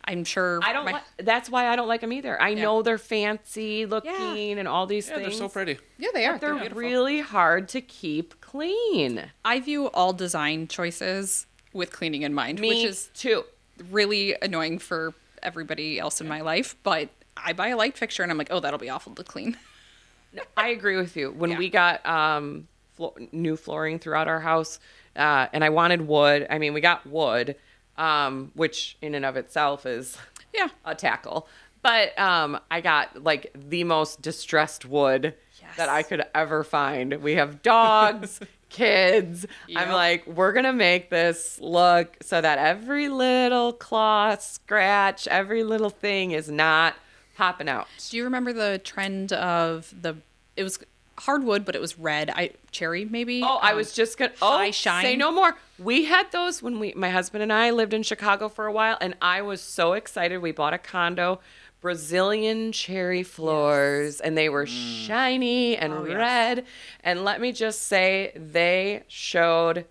I'm sure I don't. That's why I don't like them either. I know they're fancy looking and all these Yeah, things. they're so pretty. Yeah, they are. But they're beautiful. really hard to keep clean. I view all design choices with cleaning in mind, Me which is too. really annoying for everybody else in my life. But I buy a light fixture and I'm like, oh, that'll be awful to clean. I agree with you. When Yeah. we got new flooring throughout our house, and I wanted wood. I mean, we got wood, which in and of itself is Yeah. a tackle. But I got like the most distressed wood that I could ever find. We have dogs, kids. I'm Yep. like, we're going to make this look so that every little claw, scratch, every little thing is not popping out. Do you remember the trend of it was hardwood, but it was red, cherry maybe? Oh, I was just gonna. Oh, Shine. say no more. We had those when my husband and I lived in Chicago for a while, and I was so excited. We bought a condo, Brazilian cherry floors, and they were shiny and red. And let me just say, they showed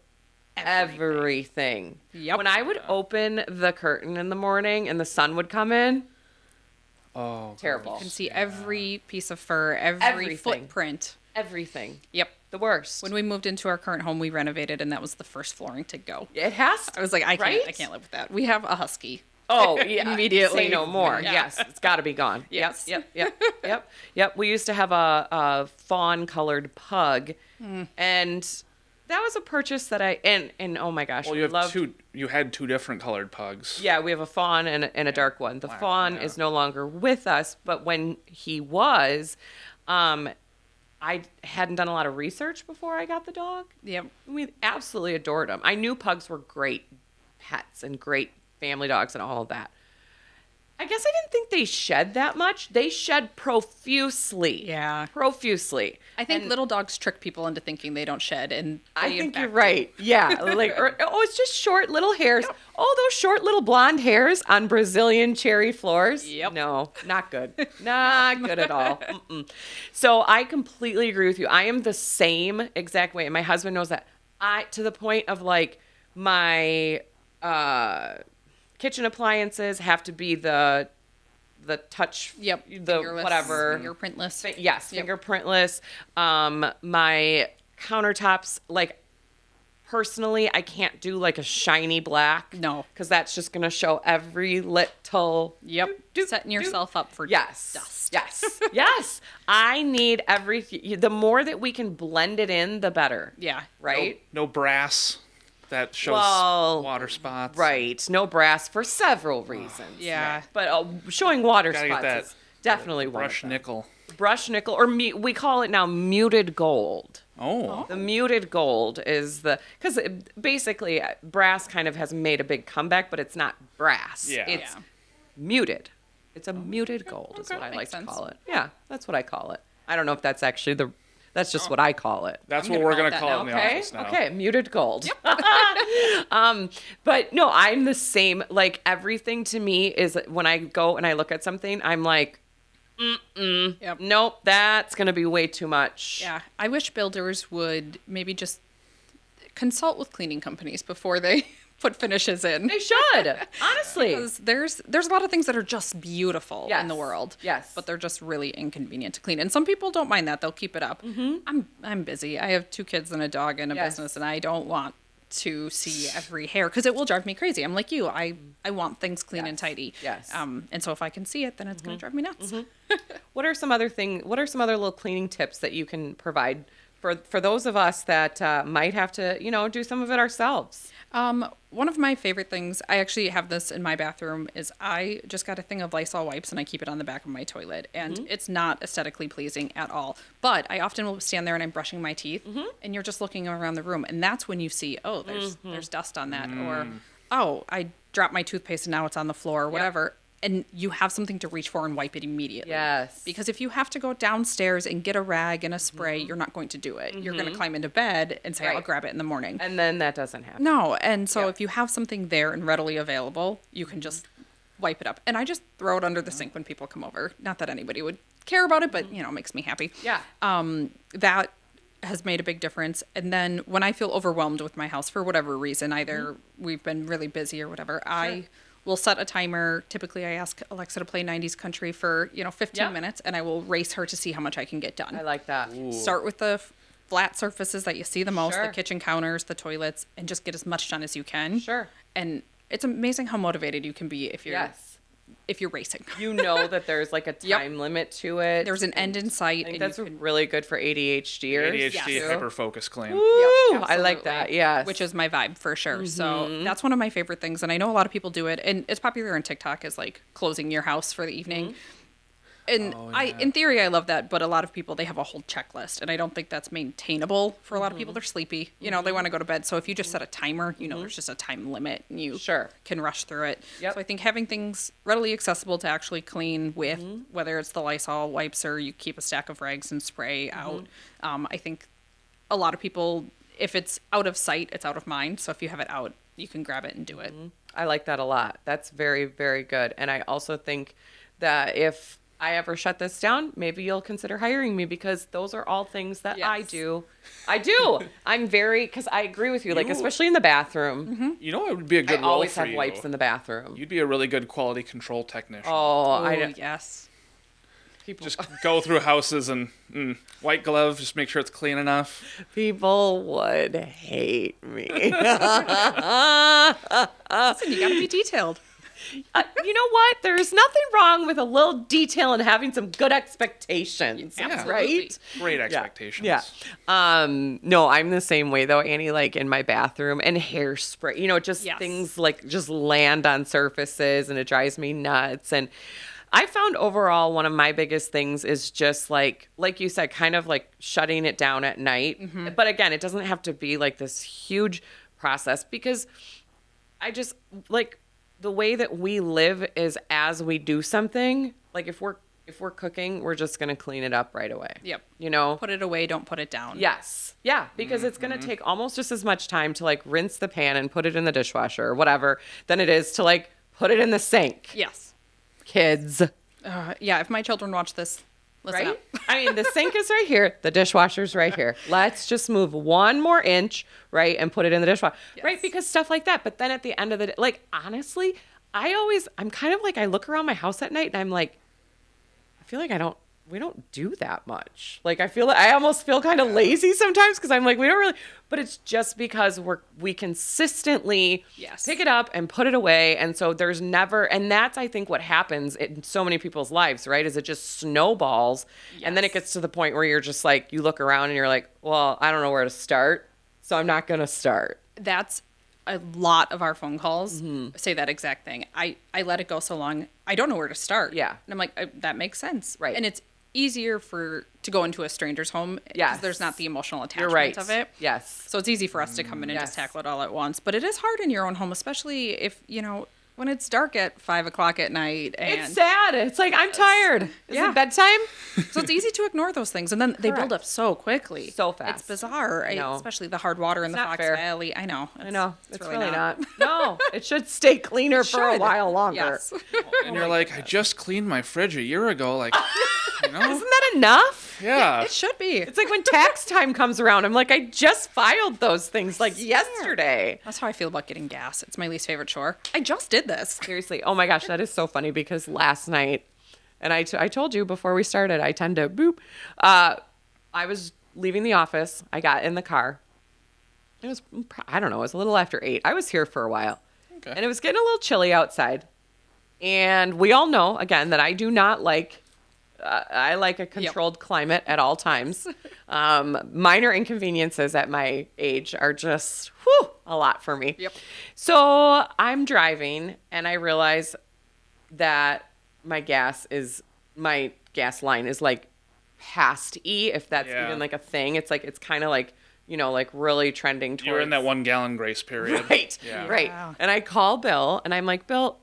everything. Yep. When I would open the curtain in the morning and the sun would come in, Oh, terrible. You can see every piece of fur, every Everything. footprint. Everything. Yep. The worst. When we moved into our current home, we renovated, and that was the first flooring to go. It has to. I was like, I right? can't live with that. We have a husky. Oh, yeah. Immediately. Say no more. Yeah. Yes, it's got to be gone. Yes. Yep. We used to have a fawn-colored pug, and that was a purchase that and oh my gosh, Well, you have loved, two. You had two different colored pugs. Yeah, we have a fawn and a dark one. The Black, fawn yeah. is no longer with us, but when he was, I hadn't done a lot of research before I got the dog. Yep. We absolutely adored him. I knew pugs were great pets and great family dogs and all of that. I guess I didn't think they shed that much. They shed profusely. Yeah. Profusely. I think little dogs trick people into thinking they don't shed, and I they, in think you're fact, right. Yeah. It's just short little hairs. Oh, those short little blonde hairs on Brazilian cherry floors. Yep. No, not good. Not good at all. Mm-mm. So I completely agree with you. I am the same exact way. And my husband knows that. To the point of like my kitchen appliances have to be the touch, Yep. the fingerless, whatever. fingerprintless. Yes, Yep. fingerprintless. My countertops, like personally, I can't do like a shiny black. No. because that's just gonna show every little. Yep. doop, Setting doop. yourself up for Yes. dust. Yes. Yes. I need everything. The more that we can blend it in, the better. Yeah. Right. No brass that shows Well, water spots. Right. No brass for several reasons. Yeah. But showing water Gotta get spots that is definitely one of Brush them. nickel. Brush nickel, or we call it now muted gold. Oh. The muted gold is because basically brass kind of has made a big comeback, but it's not brass. Yeah. It's Yeah. muted. It's a muted gold is Okay, what I like makes to sense. call it. Yeah, that's what I call it. I don't know if that's actually that's just what I call it. That's I'm what gonna we're call gonna it that call now. it in the Okay. office now. Okay. Muted gold. But no, I'm the same. Like everything to me is when I go and I look at something, I'm like, Yep. nope, that's gonna be way too much. Yeah. I wish builders would maybe just consult with cleaning companies before they put finishes in. They should, honestly. Because there's a lot of things that are just beautiful in Yes. the world. Yes. But they're just really inconvenient to clean. And some people don't mind that. They'll keep it up. I'm busy. I have 2 kids and a dog and a Yes. business, and I don't want to see every hair because it will drive me crazy. I'm like you. I want things clean and tidy. Yes. And so if I can see it, then it's going to drive me nuts. What are some other little cleaning tips that you can provide for those of us that might have to, do some of it ourselves? One of my favorite things, I actually have this in my bathroom, is I just got a thing of Lysol wipes and I keep it on the back of my toilet. And it's not aesthetically pleasing at all. But I often will stand there and I'm brushing my teeth and you're just looking around the room. And that's when you see, oh, there's dust on that. Or, oh, I dropped my toothpaste and now it's on the floor or whatever. And you have something to reach for and wipe it immediately. Yes. Because if you have to go downstairs and get a rag and a spray, you're not going to do it. You're going to climb into bed and say, I'll Right. grab it in the morning. And then that doesn't happen. No, and so Yeah. if you have something there and readily available, you can just wipe it up. And I just throw it under the sink when people come over. Not that anybody would care about it, but it makes me happy. Yeah. That has made a big difference. And then when I feel overwhelmed with my house for whatever reason, either we've been really busy or whatever, I will set a timer. Typically, I ask Alexa to play 90s country for 15 Yeah. minutes, and I will race her to see how much I can get done. I like that. Start with the flat surfaces that you see the most, Sure. the kitchen counters, the toilets, and just get as much done as you can. Sure. And it's amazing how motivated you can be if you're racing. You know that there's like a Yep. time limit to it. There's an end in sight. I think and that's you can, really good for ADHDers. ADHD Yes. hyperfocus clean. Woo! I like absolutely. that. Yes. Which is my vibe for sure. So that's one of my favorite things. And I know a lot of people do it. And it's popular on TikTok as like closing your house for the evening. And in theory, I love that. But a lot of people, they have a whole checklist. And I don't think that's maintainable for a lot of people. They're sleepy. They want to go to bed. So if you just set a timer, there's just a time limit and you Sure. can rush through it. Yep. So I think having things readily accessible to actually clean with, whether it's the Lysol wipes or you keep a stack of rags and spray out, I think a lot of people, if it's out of sight, it's out of mind. So if you have it out, you can grab it and do it. I like that a lot. That's very, very good. And I also think that if I ever shut this down, maybe you'll consider hiring me because those are all things that I Yes. do. I do. I'm because I agree with you, like, You- especially in the bathroom. You know, it would be a I good role always for have you. wipes in the bathroom. You'd be a really good quality control technician. Oh, Oh, yes. people, Just go through houses and white glove, just make sure it's clean enough. people would hate me. Listen, you got to be detailed. You know what? There's nothing wrong with a little detail and having some good expectations, right? Great expectations. Yeah. No, I'm the same way though, Annie, like in my bathroom and hairspray, just Yes. things like just land on surfaces and it drives me nuts. And I found overall one of my biggest things is just like you said, kind of like shutting it down at night. Mm-hmm. But again, it doesn't have to be like this huge process because I just like the way that we live is as we do something. Like if we're cooking, we're just going to clean it up right away. Yep. Put it away, don't put it down. Yes. Yeah, because it's going to take almost just as much time to like rinse the pan and put it in the dishwasher or whatever than it is to like put it in the sink. Yes. Kids. Yeah, if my children watch this, listen Right? up. I mean, the sink is right here. The dishwasher's right here. Let's just move 1 more inch, right, and put it in the dishwasher. Right? Yes. Because stuff like that. But then at the end of the day, like, honestly, I'm kind of like, I look around my house at night and I'm like, I feel like we don't do that much. Like, I almost feel kind of lazy sometimes because I'm like, we don't really, but it's just because we consistently Yes. pick it up and put it away. And so there's never, and that's, I think, what happens in so many people's lives, right? Is it just snowballs. And then it Yes. gets to the point where you're just like, you look around and you're like, well, I don't know where to start. So I'm not going to start. That's a lot of our phone calls Mm-hmm. say that exact thing. I let it go so long, I don't know where to start. Yeah. And I'm like, that makes sense. Right. And it's easier to go into a stranger's home because Yes. there's not the emotional You're attachment right. of it. Yes. So it's easy for us to come in and just Yes. tackle it all at once. But it is hard in your own home, especially if, when it's dark at 5 o'clock at night. And It's sad. It's like, I'm tired. Is Yeah. it bedtime? so it's easy to ignore those things. And then they build Correct. up so quickly. So fast. It's bizarre. know. Especially the hard water in the not Fox fair. Valley. I know. I know. It's really not. No, it should stay cleaner for a should. while longer. Yes. And you're like, I just cleaned my fridge a year ago. Like, Isn't that enough? yeah. It should be. It's like when tax time comes around, I'm like, I just filed those things like yesterday. That's how I feel about getting gas. It's my least favorite chore. I just did this. Seriously. Oh my gosh, that is so funny because last night, and I told you before we started, I tend to boop. I was leaving the office. I got in the car. It was, I don't know, it was a little after 8. I was here for a while. Okay. And it was getting a little chilly outside. And we all know, again, that I do not like, I like a controlled climate at all times. Minor inconveniences at my age are just, a lot for me. Yep. So I'm driving and I realize that my gas line is like past E, if that's Yeah. even like a thing. It's like, it's kind of like, like really trending towards. You're in that 1 gallon grace period. Right. Yeah. Right. Wow. And I call Bill and I'm like, Bill,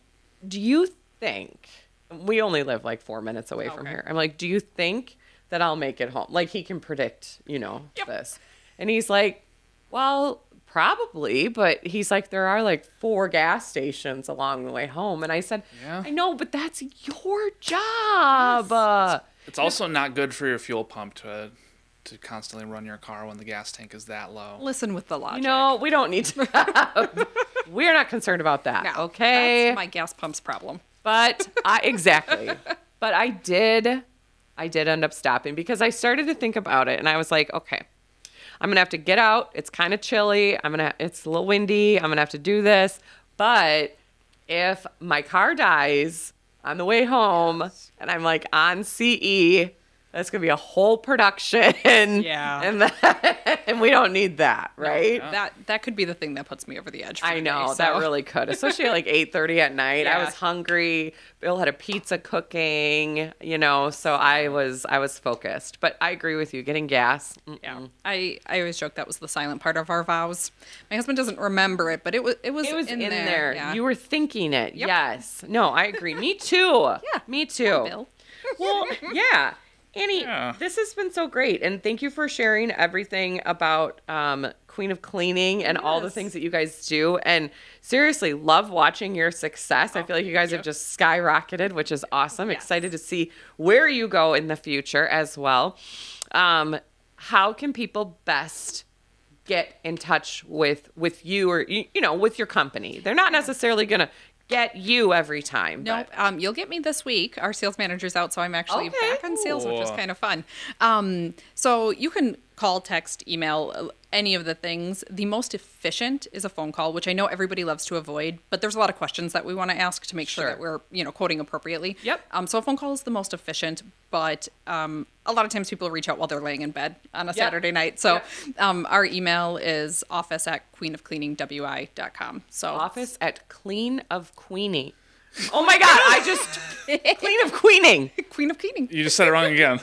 do you think we only live like 4 minutes away from Okay. here? I'm like, do you think that I'll make it home? Like he can predict, this. And he's like, well, probably, but he's like, there are like 4 gas stations along the way home. And I said, Yeah. I know, but that's your job. It's also not good for your fuel pump to constantly run your car when the gas tank is that low. Listen with the logic. We don't need to. We're not concerned about that. No, Okay. That's my gas pump's problem. But exactly. But I did end up stopping because I started to think about it and I was like, okay, I'm going to have to get out. It's kind of chilly. It's a little windy. I'm going to have to do this. But if my car dies on the way home and I'm like on CE, that's going to be a whole production. Yeah. And we don't need that, right? That could be the thing that puts me over the edge. For I the know day, that so. really could, especially at like 8:30 at night. I Yeah. was hungry. Bill had a pizza cooking, so I was focused. But I agree with you. Getting gas. Yeah, I always joke that was the silent part of our vows. My husband doesn't remember it, but it was It was in there. there. Yeah. You were thinking it. Yep. Yes. No, I agree. Me too. Yeah. Me too. Bill. Well, yeah. Annie, Yeah. this has been so great. And thank you for sharing everything about Queen of Cleaning and all the Yes. things that you guys do. And seriously, love watching your success. I feel like you guys have just skyrocketed, which is awesome. Yes. Excited to see where you go in the future as well. How can people best get in touch with you or, with your company? They're not necessarily going to get you every time. Nope. but- You'll get me this week. Our sales manager's out, so I'm actually Okay. back on sales, which is Cool. kind of fun. So you can call, text, email, any of the things. The most efficient is a phone call, which I know everybody loves to avoid, but there's a lot of questions that we want to ask to make sure that we're, quoting appropriately. Yep. So a phone call is the most efficient, but a lot of times people reach out while they're laying in bed on a Saturday night. So our email is office@queenofcleaningwi.com. So Office at Clean of Queenie. Oh my God! I just Clean of Queening. Queen of Cleaning. You just said it wrong again.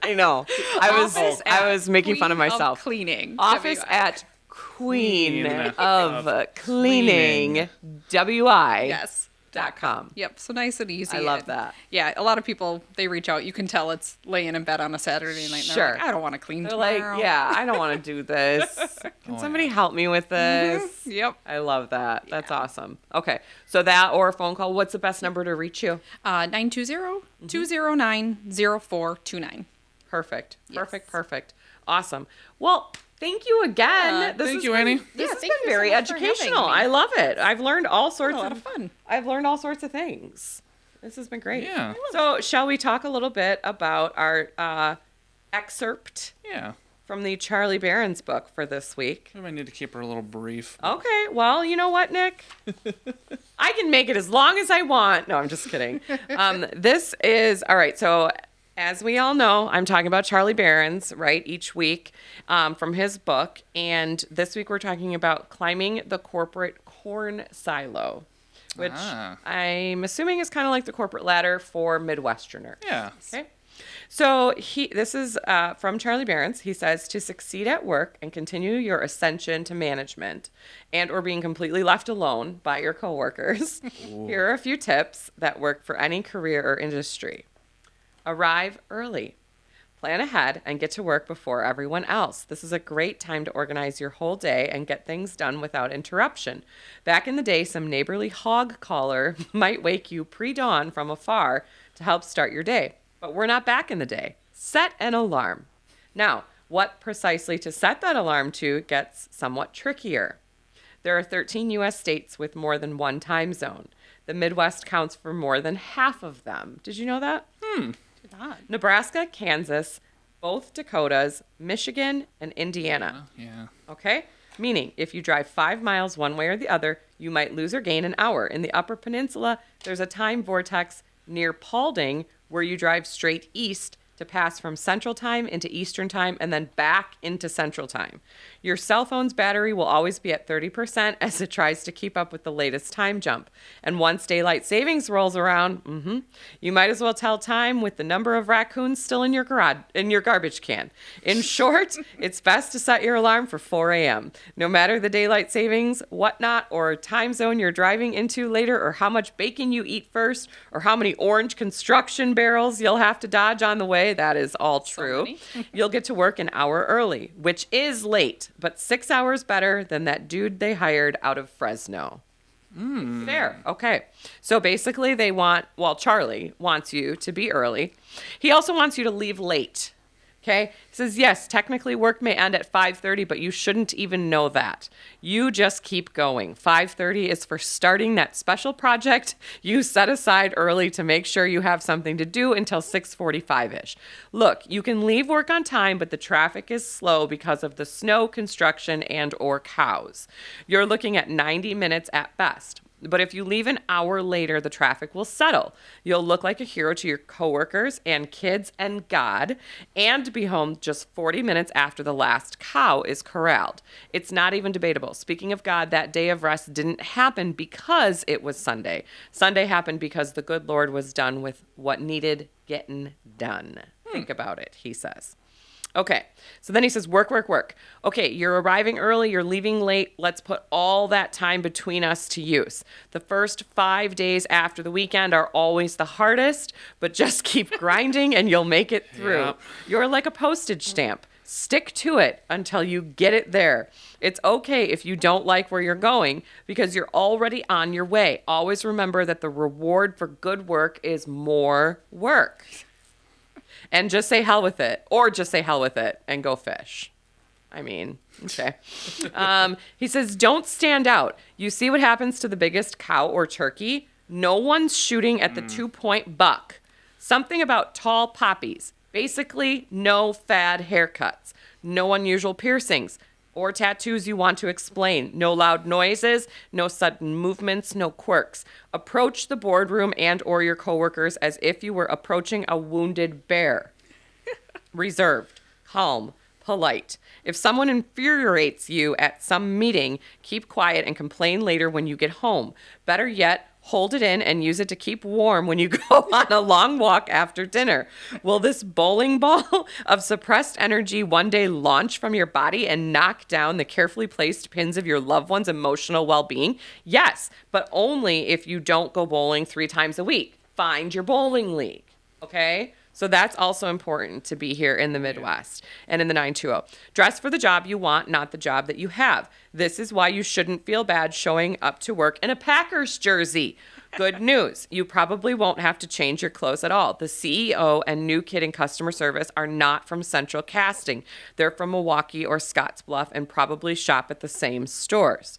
I know. I was making fun of Queen myself. Cleaning. Office WI. at Queen Queen of Cleaning. WI. Yes. .com. Yep. So nice and easy. I love And, that. Yeah. A lot of people, they reach out. You can tell it's laying in bed on a Saturday night. And they're Sure. like, I don't want to clean They're tomorrow. like, yeah, I don't want to do this. Can somebody help me with this? Yep. I love that. That's awesome. Okay. So that or a phone call. What's the best number to reach you? 920-209-0429. Perfect. Yes. Perfect. Awesome. Well, thank you again. Thank you, Annie. This has thank been you so very much for having educational. me. I love it. I've learned all sorts a lot of fun. I've learned all sorts of things. This has been great. Yeah. So, shall we talk a little bit about our excerpt Yeah. from the Charlie Barron's book for this week? We might need to keep her a little brief. Okay. Well, you know what, Nick? I can make it as long as I want. No, I'm just kidding. This is all right. So, as we all know, I'm talking about Charlie Barron's, right, each week from his book. And this week we're talking about climbing the corporate corn silo, which I'm assuming is kind of like the corporate ladder for Midwesterners. Yeah. Okay. So this is from Charlie Barron's. He says, to succeed at work and continue your ascension to management and or being completely left alone by your coworkers, here are a few tips that work for any career or industry. Arrive early. Plan ahead and get to work before everyone else. This is a great time to organize your whole day and get things done without interruption. Back in the day, some neighborly hog caller might wake you pre-dawn from afar to help start your day. But we're not back in the day. Set an alarm. Now, what precisely to set that alarm to gets somewhat trickier. There are 13 U.S. states with more than one time zone. The Midwest counts for more than half of them. Did you know that? Nebraska, Kansas, both Dakotas, Michigan, and Indiana. Yeah. Okay? Meaning, if you drive 5 miles one way or the other, you might lose or gain an hour. In the Upper Peninsula, there's a time vortex near Paulding where you drive straight east to pass from Central Time into Eastern Time and then back into Central Time. Your cell phone's battery will always be at 30% as it tries to keep up with the latest time jump. And once daylight savings rolls around, you might as well tell time with the number of raccoons still in your garbage can. In short, it's best to set your alarm for 4 a.m. No matter the daylight savings, whatnot, or time zone you're driving into later, or how much bacon you eat first, or how many orange construction barrels you'll have to dodge on the way, that is all true. You'll get to work an hour early, which is late, but 6 hours better than that dude they hired out of Fresno. There. Okay. So basically Charlie wants you to be early. He also wants you to leave late. Okay. He says, yes, technically work may end at 5:30, but you shouldn't even know that. You just keep going. 5:30 is for starting that special project you set aside early to make sure you have something to do until 6:45-ish. Look, you can leave work on time, but the traffic is slow because of the snow, construction, and or cows. You're looking at 90 minutes at best. But if you leave an hour later, the traffic will settle. You'll look like a hero to your coworkers and kids and God, and be home just 40 minutes after the last cow is corralled. It's not even debatable. Speaking of God, that day of rest didn't happen because it was Sunday. Sunday happened because the good Lord was done with what needed getting done. Think about it, he says. Okay, so then he says, work. Okay, you're arriving early, you're leaving late. Let's put all that time between us to use. The first 5 days after the weekend are always the hardest, but just keep grinding and you'll make it through. Yep. You're like a postage stamp. Stick to it until you get it there. It's okay if you don't like where you're going because you're already on your way. Always remember that the reward for good work is more work. And just say hell with it, or just say hell with it and go fish. I mean, okay. He says, don't stand out. You see what happens to the biggest cow or turkey? No one's shooting at the 2-point buck. Something about tall poppies. Basically, no fad haircuts. No unusual piercings or tattoos you want to explain. No loud noises, no sudden movements, no quirks. Approach the boardroom and or your coworkers as if you were approaching a wounded bear. Reserved, calm, polite. If someone infuriates you at some meeting, keep quiet and complain later when you get home. Better yet, hold it in and use it to keep warm when you go on a long walk after dinner. Will this bowling ball of suppressed energy one day launch from your body and knock down the carefully placed pins of your loved one's emotional well-being? Yes, but only if you don't go bowling 3 times a week. Find your bowling league, okay? So that's also important to be here in the Midwest and in the 920. Dress for the job you want, not the job that you have. This is why you shouldn't feel bad showing up to work in a Packers jersey. Good news. You probably won't have to change your clothes at all. The CEO and new kid in customer service are not from Central Casting. They're from Milwaukee or Scottsbluff and probably shop at the same stores.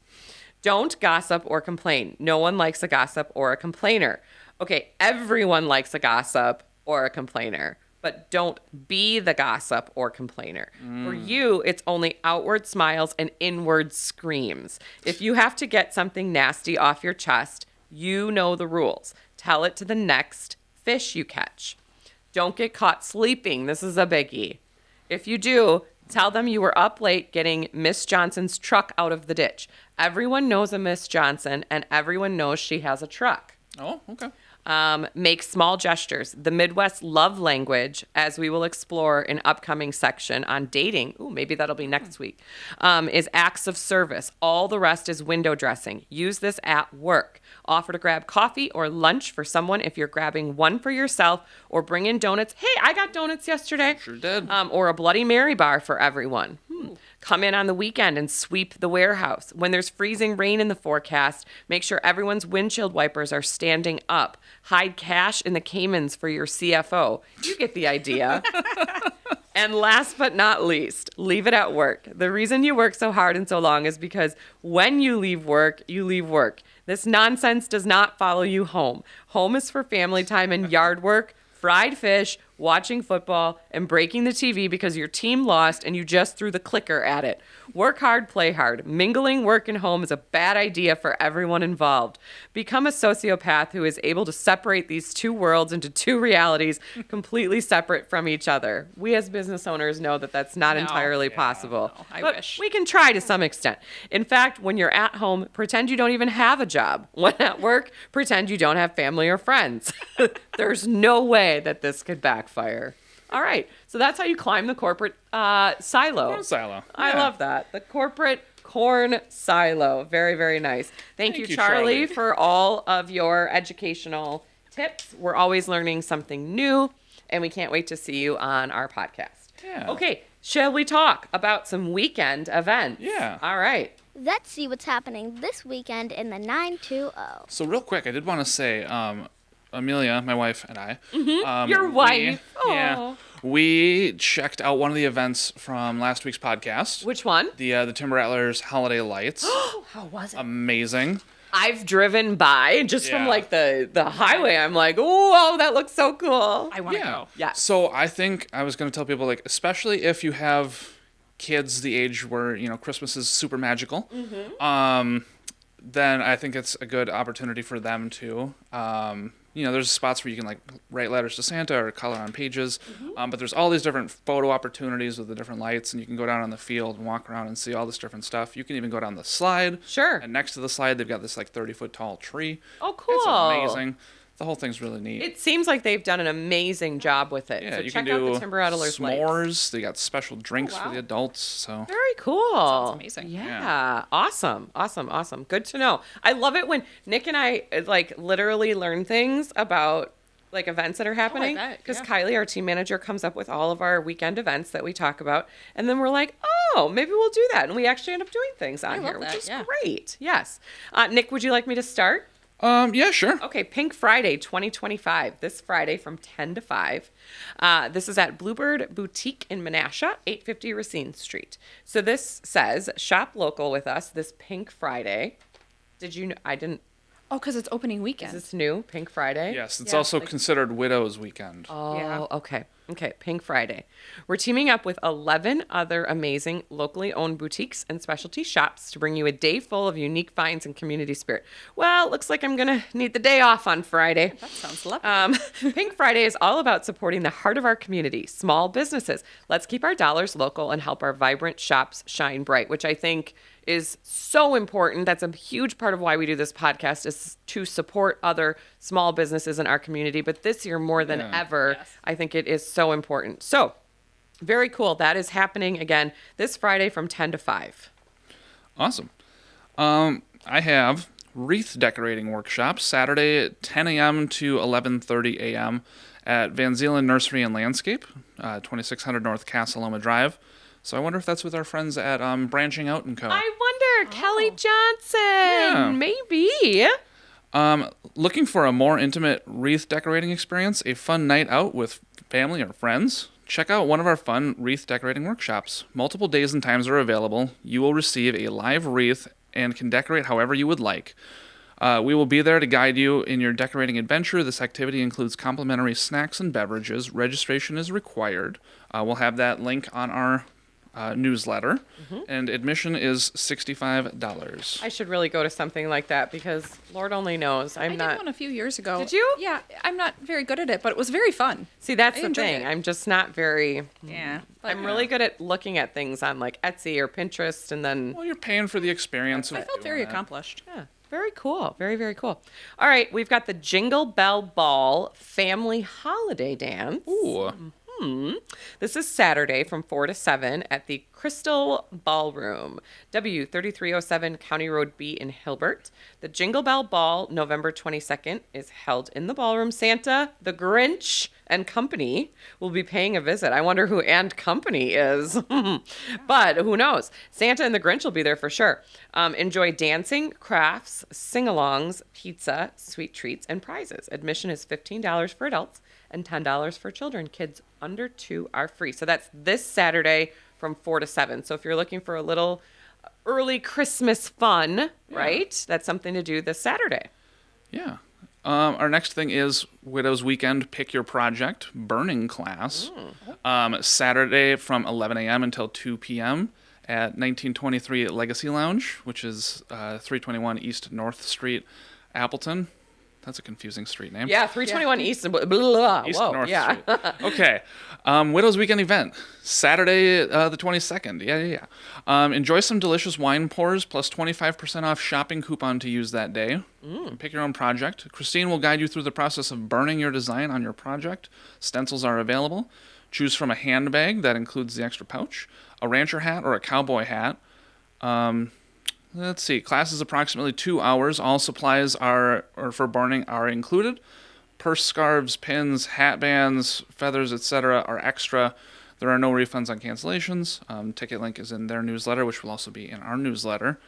Don't gossip or complain. No one likes a gossip or a complainer. Okay, everyone likes a gossip or a complainer, but don't be the gossip or complainer. For you, it's only outward smiles and inward screams. If you have to get something nasty off your chest, you know the rules. Tell it to the next fish you catch. Don't get caught sleeping. This is a biggie. If you do, tell them you were up late getting Miss Johnson's truck out of the ditch. Everyone knows a Miss Johnson, and everyone knows she has a truck. Oh, okay. Make small gestures. The Midwest love language, as we will explore in upcoming section on dating, ooh, maybe that'll be next week, is acts of service. All the rest is window dressing. Use this at work. Offer to grab coffee or lunch for someone if you're grabbing one for yourself, or bring in donuts. Hey, I got donuts yesterday. Sure did. Or a Bloody Mary bar for everyone. Come in on the weekend and sweep the warehouse. When there's freezing rain in the forecast, make sure everyone's windshield wipers are standing up. Hide cash in the Caymans for your CFO. You get the idea. And last but not least, leave it at work. The reason you work so hard and so long is because when you leave work, you leave work. This nonsense does not follow you home. Home is for family time and yard work, fried fish, watching football, and breaking the TV because your team lost and you just threw the clicker at it. Work hard, play hard. Mingling work and home is a bad idea for everyone involved. Become a sociopath who is able to separate these two worlds into two realities completely separate from each other. We as business owners know that that's not entirely possible. no, I but wish. we can try to some extent. In fact, when you're at home, pretend you don't even have a job. When at work, pretend you don't have family or friends. There's no way that this could backfire. All right. So that's how you climb the corporate silo. Corn silo. I Yeah. love that. The corporate corn silo. Very, very nice. Thank you, you, Charlie, Charlie. for all of your educational tips. We're always learning something new, and we can't wait to see you on our podcast. Yeah. Okay. Shall we talk about some weekend events? Yeah. All right. Let's see what's happening this weekend in the 920. So real quick, I did want to say, Amelia, my wife, and I. Your wife. Yeah. Aw. We checked out one of the events from last week's podcast. Which one? The Timber Rattlers Holiday Lights. How was it? Amazing. I've driven by just from Yeah. like the highway. I'm like, oh, that looks so cool. I want to Yeah. go. Yeah. So I think I was going to tell people, like, especially if you have kids the age where, Christmas is super magical, then I think it's a good opportunity for them to, there's spots where you can, like, write letters to Santa or color on pages, but there's all these different photo opportunities with the different lights, and you can go down on the field and walk around and see all this different stuff. You can even go down the slide. Sure. And next to the slide, they've got this, like, 30-foot tall tree. Oh, cool. It's amazing. The whole thing's really neat. It seems like they've done an amazing job with it. Yeah, so you check can out do the Timber Rattlers lights. s'mores. They got special drinks wow. for the adults. So Very cool. Sounds amazing. Yeah. Awesome. Good to know. I love it when Nick and I like literally learn things about like events that are happening. bet, Because yeah. Kylie, our team manager, comes up with all of our weekend events that we talk about. And then we're like, oh, maybe we'll do that. And we actually end up doing things on love here, which that, is yeah. great. Yes. Nick, would you like me to start? yeah, sure. Okay, Pink Friday 2025, this Friday from 10 to 5. This is at Bluebird Boutique in Menasha, 850 Racine Street. So this says, shop local with us this Pink Friday. Did you know? I didn't. Oh, because it's opening Is weekend. this new? Pink Friday? Yes, it's Yeah, also like- considered Widow's Weekend. Oh, Yeah. okay. Okay, Pink Friday. We're teaming up with 11 other amazing locally owned boutiques and specialty shops to bring you a day full of unique finds and community spirit. Well, looks like I'm going to need the day off on Friday. That sounds lovely. Pink Friday is all about supporting the heart of our community, small businesses. Let's keep our dollars local and help our vibrant shops shine bright, which I think is so important. That's a huge part of why we do this podcast, is to support other small businesses in our community. But this year, more than ever, Yes. I think it is so important. So, very cool. That is happening again this Friday from 10 to 5. Awesome. I have wreath decorating workshops Saturday at 10 a.m. to 11:30 a.m. at Van Zeelen Nursery and Landscape, 2600 North Casa Loma Drive. So I wonder if that's with our friends at Branching Out & Co. I wonder, Kelly Johnson, maybe. Looking for a more intimate wreath decorating experience, a fun night out with family or friends? Check out one of our fun wreath decorating workshops. Multiple days and times are available. You will receive a live wreath and can decorate however you would like. We will be there to guide you in your decorating adventure. This activity includes complimentary snacks and beverages. Registration is required. We'll have that link on our newsletter, and admission is $65. I should really go to something like that because Lord only knows I I'm did not. one a few years ago. Did you? Yeah, I'm not very good at it, but it was very fun. See, that's I the enjoyed thing. it. I'm just not very. Yeah. I'm really good at looking at things on like Etsy or Pinterest, and then Well, you're paying for the experience. I of felt doing very that. accomplished. yeah, very cool. Very, very cool. All right, we've got the Jingle Bell Ball Family Holiday Dance. Ooh. This is Saturday from 4 to 7 at the Crystal Ballroom, W3307 County Road B in Hilbert. The Jingle Bell Ball, November 22nd, is held in the ballroom. Santa, the Grinch, and company will be paying a visit. I wonder who and company is. But who knows? Santa and the Grinch will be there for sure. Enjoy dancing, crafts, sing-alongs, pizza, sweet treats, and prizes. Admission is $15 for adults and $10 for children. Kids under 2 are free. So that's this Saturday from 4 to 7. So if you're looking for a little early Christmas fun, right? That's something to do this Saturday. Yeah. Our next thing is Widow's Weekend Pick Your Project Burning Class. Saturday from 11 a.m. until 2 p.m. at 1923 Legacy Lounge, which is 321 East North Street, Appleton. That's a confusing street name. Yeah, 321 East and blah, blah. East Whoa, North yeah. Street. Okay. Widow's Weekend event, Saturday the 22nd. Yeah. Enjoy some delicious wine pours plus 25% off shopping coupon to use that day. Pick your own project. Christine will guide you through the process of burning your design on your project. Stencils are available. Choose from a handbag that includes the extra pouch, a rancher hat or a cowboy hat. Let's see. Class is approximately 2 hours. All supplies for burning are included. Purse, scarves, pins, hat bands, feathers, etc. are extra. There are no refunds on cancellations. Ticket link is in their newsletter, which will also be in our newsletter.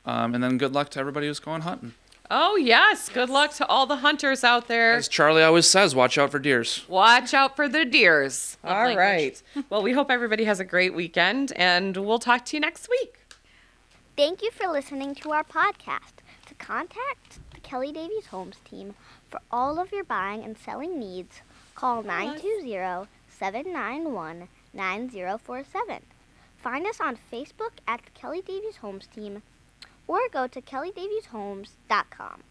And then good luck to everybody who's going hunting. Oh, yes. Good luck to all the hunters out there. As Charlie always says, watch out for deers. Watch out for the deers. All language. right. Well, we hope everybody has a great weekend, and we'll talk to you next week. Thank you for listening to our podcast. To contact the Kelly Davies Homes team for all of your buying and selling needs, call 920-791-9047. Find us on Facebook at the Kelly Davies Homes team or go to kellydavieshomes.com.